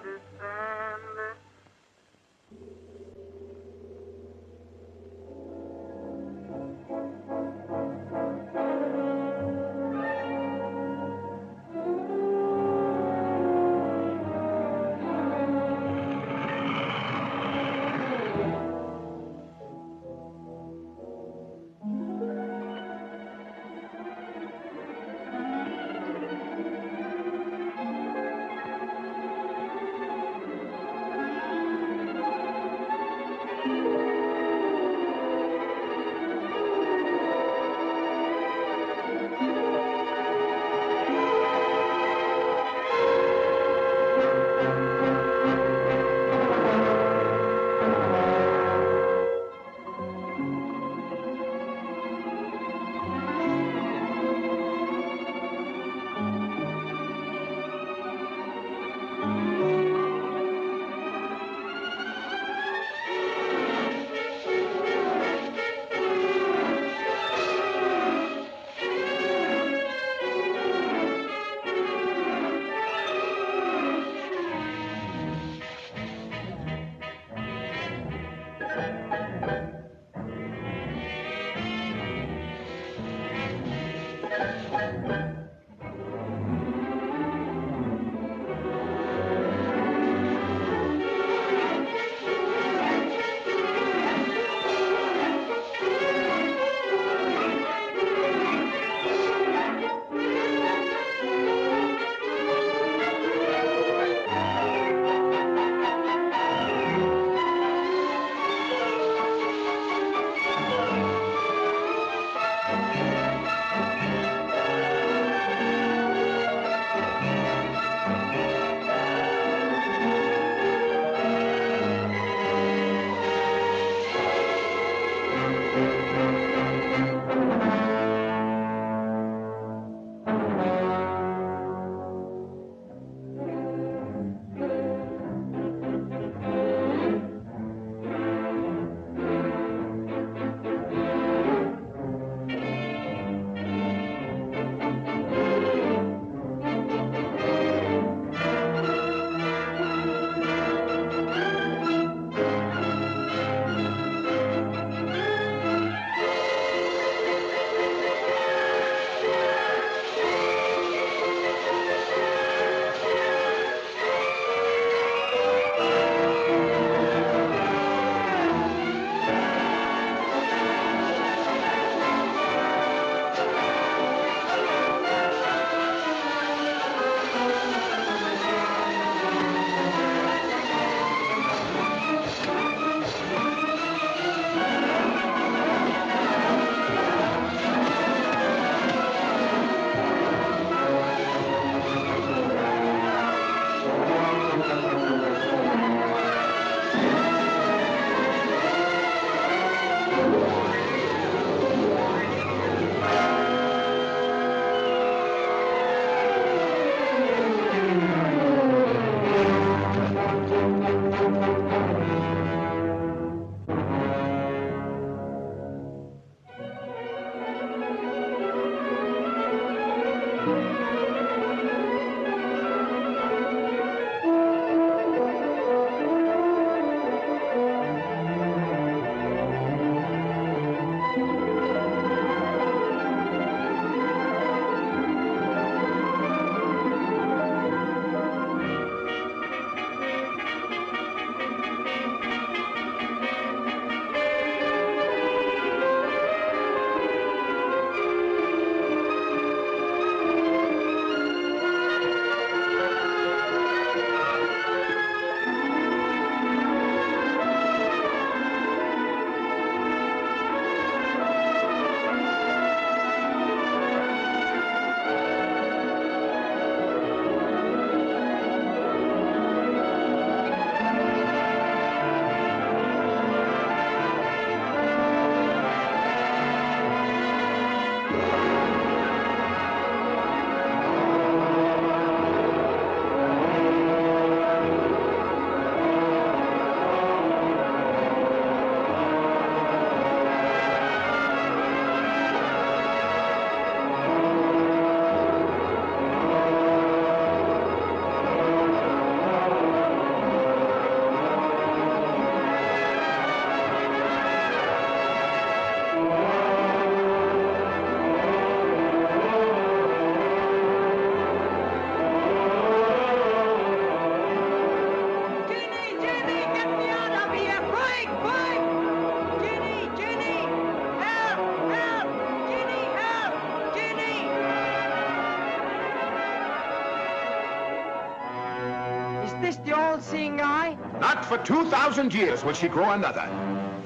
missed the all-seeing eye? Not for 2,000 years will she grow another.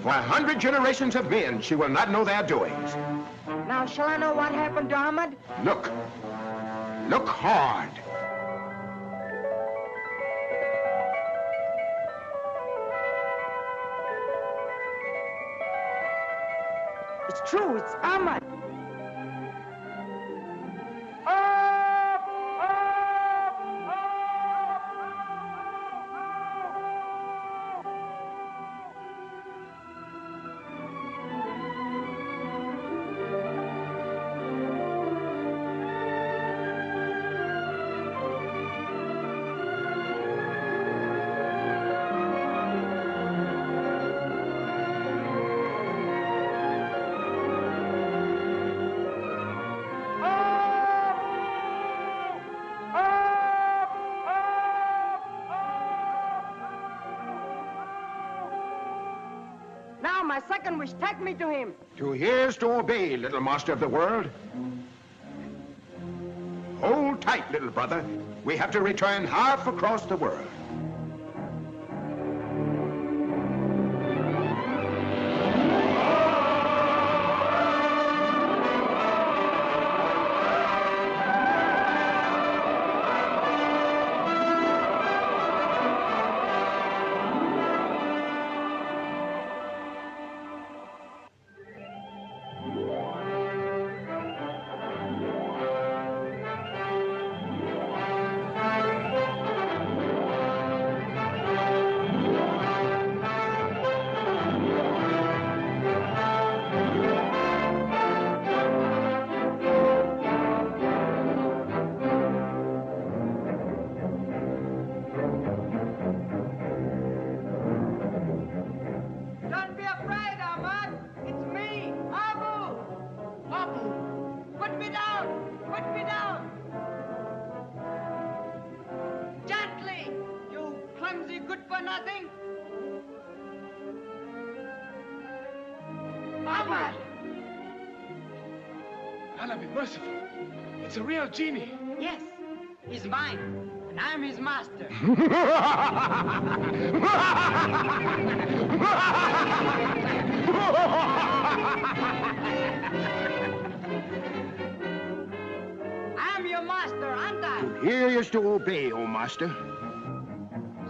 For 100 generations of men, she will not know their doings. Now, shall I know what happened to Ahmad? Look. Look hard. It's true, it's Ahmad. Now, my second wish, take me to him. 2 years to obey, little master of the world. Hold tight, little brother. We have to return half across the world. Don't be afraid, Ahmad. It's me, Abu. Abu, put me down. Put me down. Gently, you clumsy good-for-nothing. Ahmad. Allah be merciful. It's a real genie. Yes, he's mine, and I'm his master. I'm your master, aren't I? To hear is to obey, O master.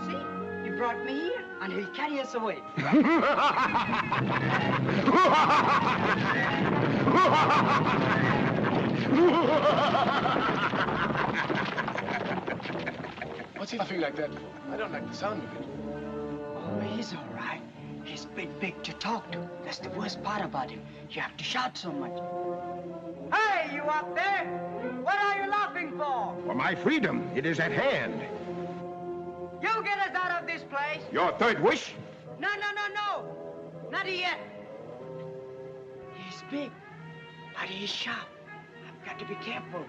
See, he brought me here, and he'll carry us away. What's he laughing like that for? I don't like the sound of it. Oh, he's all right. He's big to talk to. That's the worst part about him. You have to shout so much. Hey, you up there? What are you laughing for? For my freedom, it is at hand. You get us out of this place. Your third wish? No. Not yet. He's big, but he's sharp. I've got to be careful.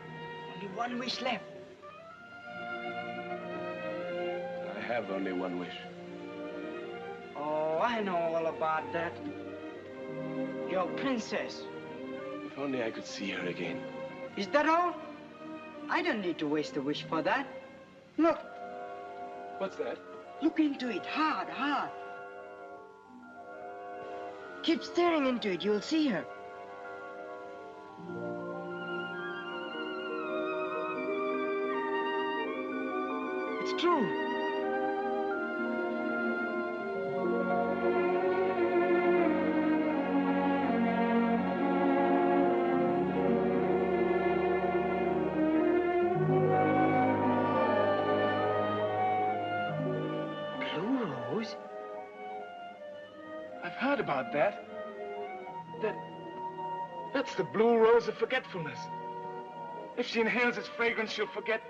Only one wish left. I have only one wish. Oh, I know all about that. Your princess. If only I could see her again. Is that all? I don't need to waste a wish for that. Look. What's that? Look into it hard. Keep staring into it. You'll see her. It's true. I've heard about that. That's the blue rose of forgetfulness. If she inhales its fragrance, she'll forget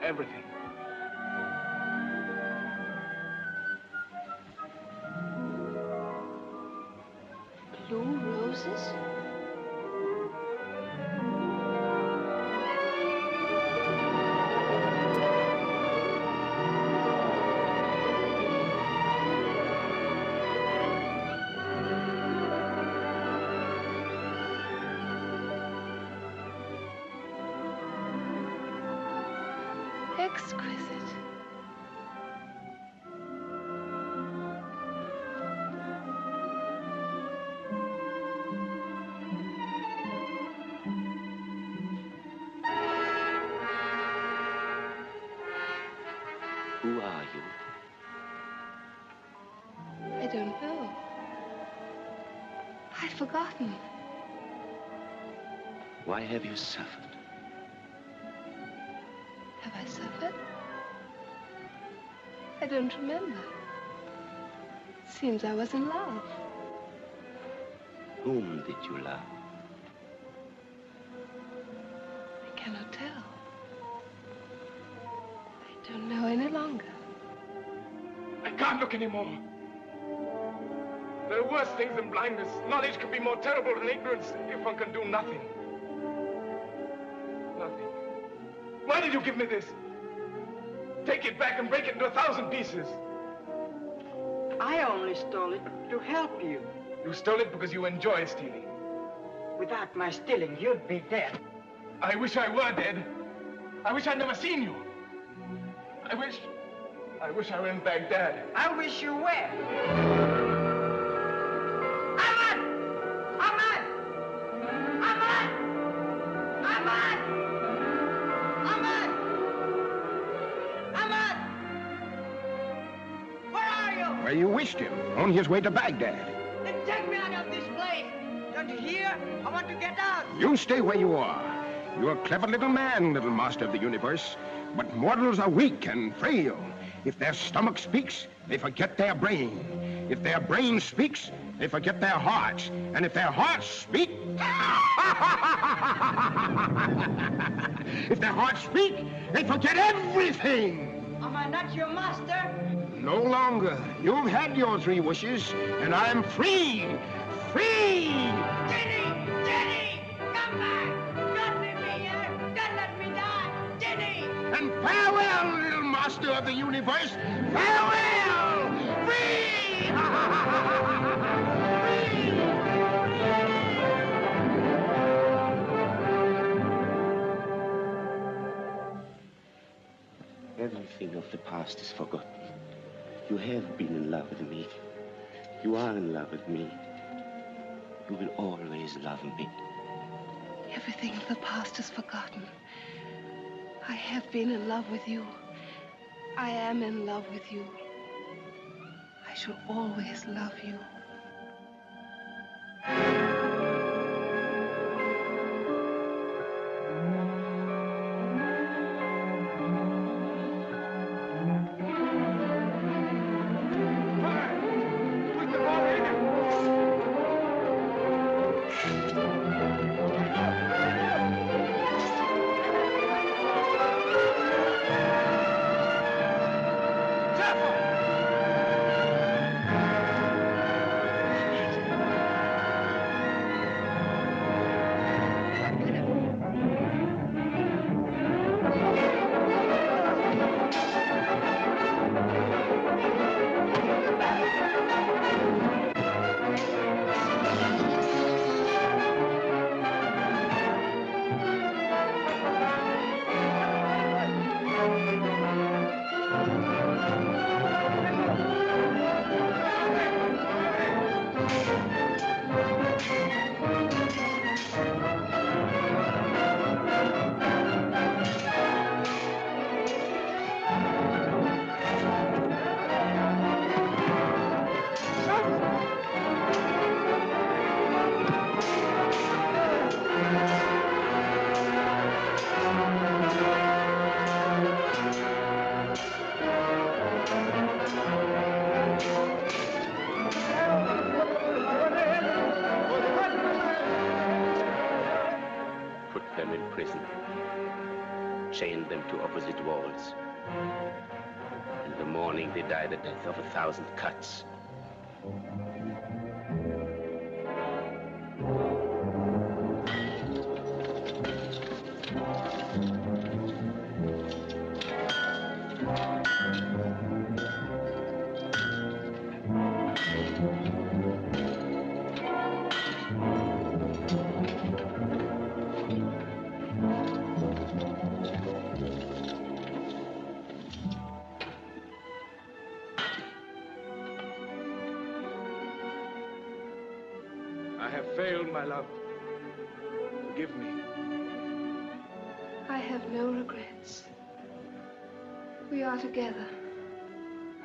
everything. Blue roses? Exquisite. I'd forgotten. Why have you suffered? Have I suffered? I don't remember. Seems I was in love. Whom did you love? I cannot tell. I don't know any longer. I can't look anymore. There are worse things than blindness. Knowledge can be more terrible than ignorance if one can do nothing. Nothing. Why did you give me this? Take it back and break it into 1,000 pieces. I only stole it to help you. You stole it because you enjoy stealing. Without my stealing, you'd be dead. I wish I were dead. I wish I'd never seen you. I wish I were in Baghdad. I wish you were. Where you wished him, on his way to Baghdad. Then take me out of this place. Don't you hear? I want to get out. You stay where you are. You're a clever little man, little master of the universe. But mortals are weak and frail. If their stomach speaks, they forget their brain. If their brain speaks, they forget their hearts. And if their hearts speak... if their hearts speak, they forget everything. Am I not your master? No longer. You've had your 3 wishes, and I'm free! Free! Jenny! Jenny! Come back! Don't leave me here! Don't let me die! Jenny! And farewell, little master of the universe! Farewell! Free! Everything of the past is forgotten. You have been in love with me. You are in love with me. You will always love me. Everything of the past is forgotten. I have been in love with you. I am in love with you. I shall always love you. Chained them to opposite walls. In the morning, they die the death of 1,000 cuts. I have failed, my love. Forgive me. I have no regrets. We are together.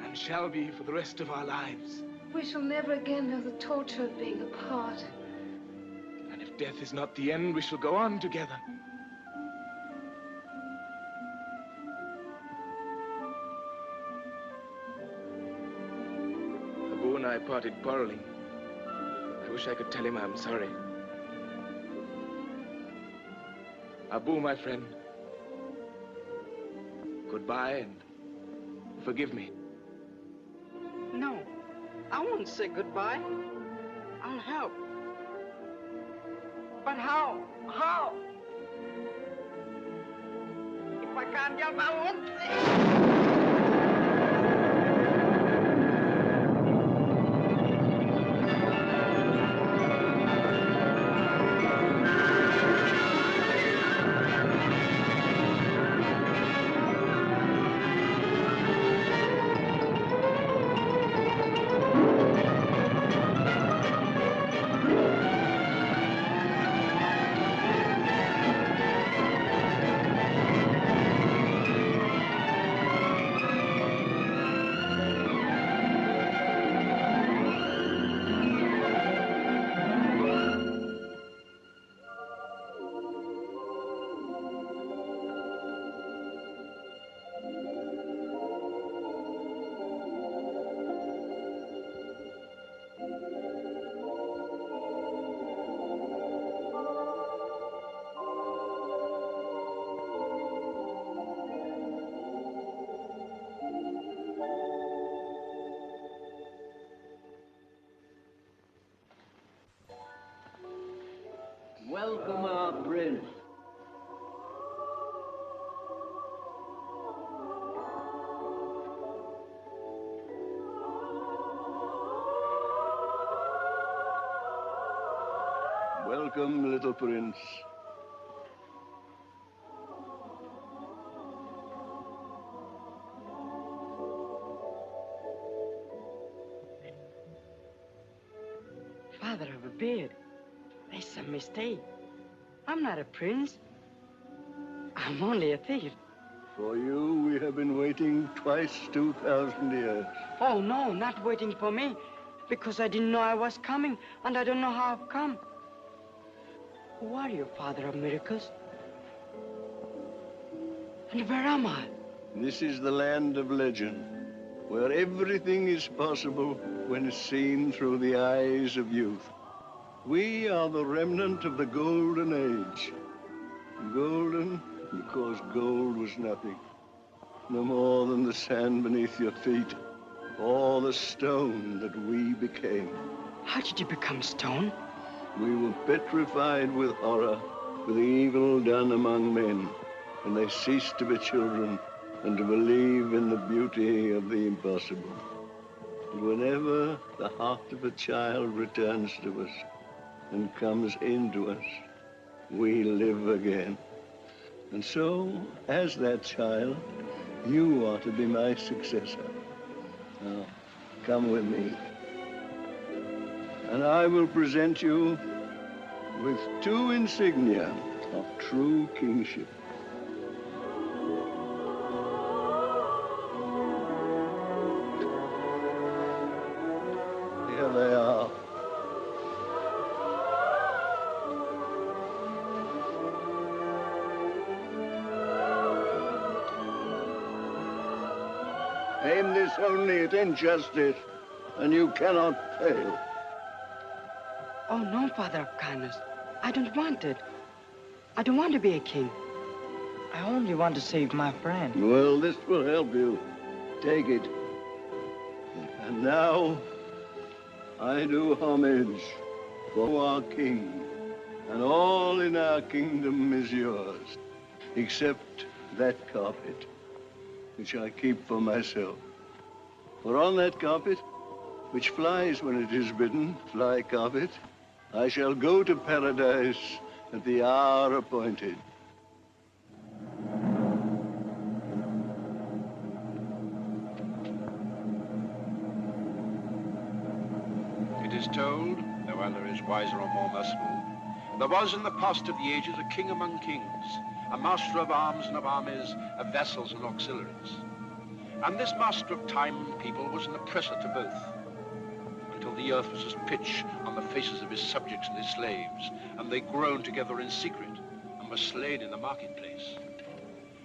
And shall be for the rest of our lives. We shall never again know the torture of being apart. death is not the end, we shall go on together. Abu and I parted quarreling. I wish I could tell him I'm sorry. Abu, my friend, goodbye and forgive me. No, I won't say goodbye. I'll help. But how? How? If I can't help, I won't say. Welcome, our prince. Welcome, little prince. Father of a beard. There's some mistake. I'm not a prince. I'm only a thief. For you, we have been waiting twice 2,000 years. Oh, no, not waiting for me. Because I didn't know I was coming, and I don't know how I've come. Who are you, Father of Miracles? And where am I? This is the land of legend, where everything is possible when seen through the eyes of youth. We are the remnant of the Golden Age. Golden because gold was nothing, no more than the sand beneath your feet, or the stone that we became. How did you become stone? We were petrified with horror for the evil done among men, and they ceased to be children and to believe in the beauty of the impossible. And whenever the heart of a child returns to us and comes into us, we live again. And so, as that child, you are to be my successor. Now, come with me. And I will present you with two insignia of true kingship. Here they are. Aim this only at injustice, and you cannot fail. Oh, no, Father of Kindness. I don't want it. I don't want to be a king. I only want to save my friend. Well, this will help you. Take it. And now, I do homage for our king, and all in our kingdom is yours, except that carpet, which I keep for myself. For on that carpet, which flies when it is bidden, fly carpet, I shall go to paradise at the hour appointed. It is told, though Allah is wiser or more merciful, there was in the past of the ages a king among kings, a master of arms and of armies, of vessels and auxiliaries. And this master of time and people was an oppressor to both, until and the earth was as pitch on the faces of his subjects and his slaves, and they groaned together in secret, and were slain in the marketplace.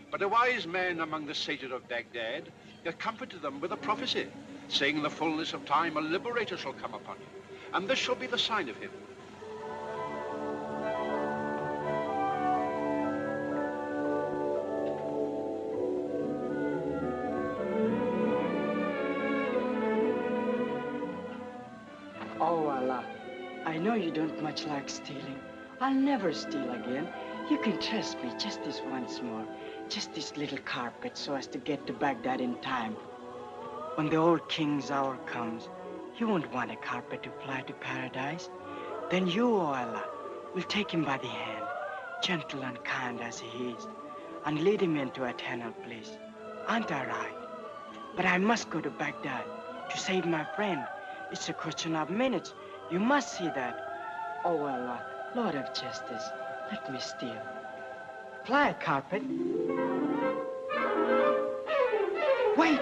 But a wise man among the sages of Baghdad comforted them with a prophecy, saying in the fullness of time a liberator shall come upon you, and this shall be the sign of him. Oh, Allah, I know you don't much like stealing. I'll never steal again. You can trust me just this once more. Just this little carpet so as to get to Baghdad in time. When the old king's hour comes, he won't want a carpet to fly to paradise. Then you, O Allah, will take him by the hand, gentle and kind as he is, and lead him into eternal bliss. Aren't I right? But I must go to Baghdad to save my friend. It's a question of minutes. You must see that. Oh, Allah, Lord of justice, let me steal. Fly, carpet. Wait!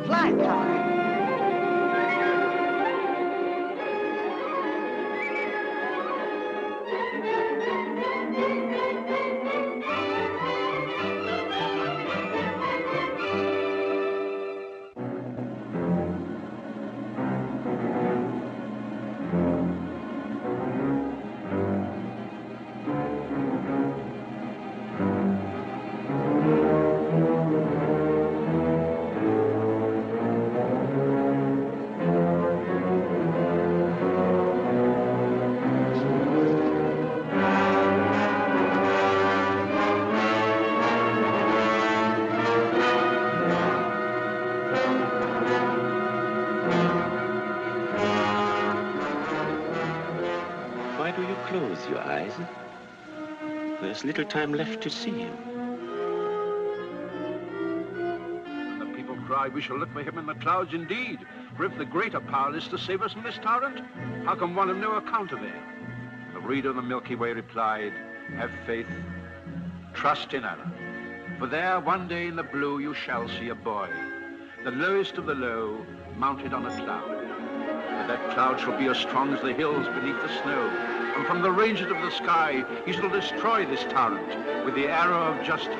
Fly, carpet. Why do you close your eyes? There's little time left to see him. And the people cried, we shall look for him in the clouds indeed. For if the greater power is to save us from this tyrant, how can one of no account avail? The reader of the Milky Way replied, have faith, trust in Allah. For there one day in the blue you shall see a boy, the lowest of the low, mounted on a cloud. But that cloud shall be as strong as the hills beneath the snow, and from the ranges of the sky he shall destroy this tyrant with the arrow of justice.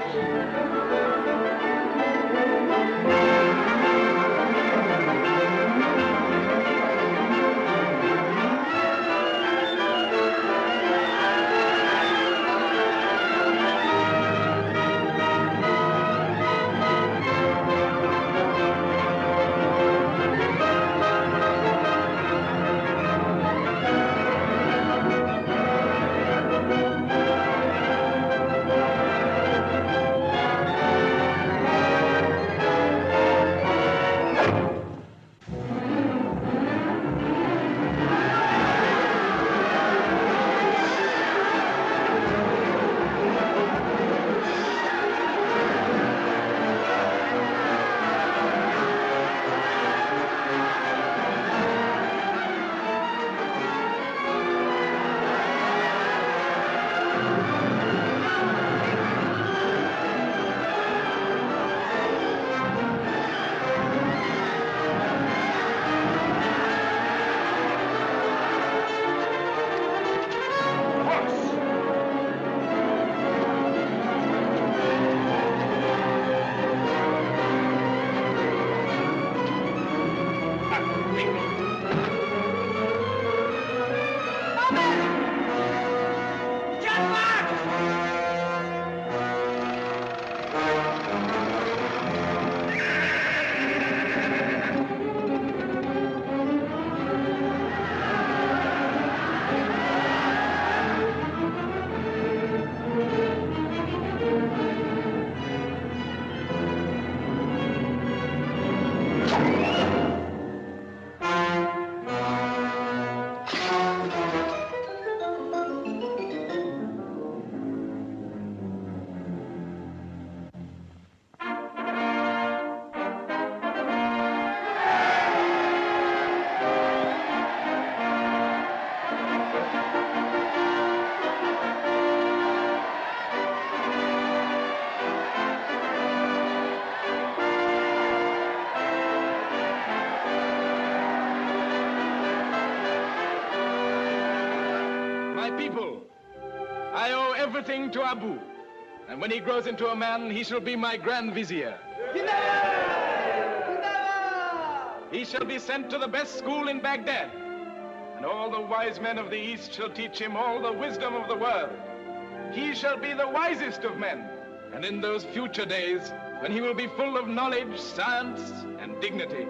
people. I owe everything to Abu. And when he grows into a man, he shall be my Grand Vizier. He shall be sent to the best school in Baghdad. And all the wise men of the East shall teach him all the wisdom of the world. He shall be the wisest of men. And in those future days, when he will be full of knowledge, science, and dignity,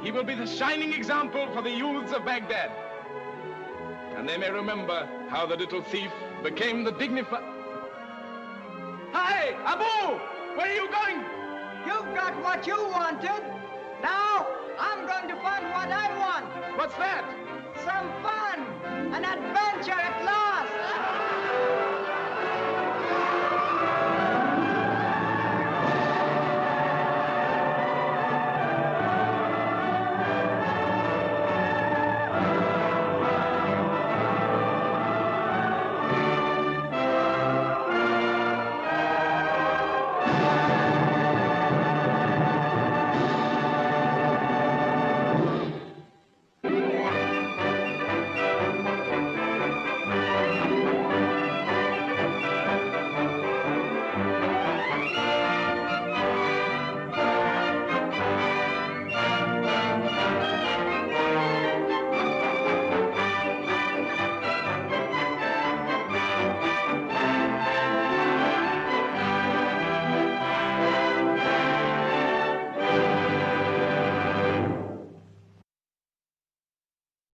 he will be the shining example for the youths of Baghdad. And they may remember how the little thief became the dignified... Hi, Abu! Where are you going? You've got what you wanted. Now, I'm going to find what I want. What's that? Some fun! An adventure at last!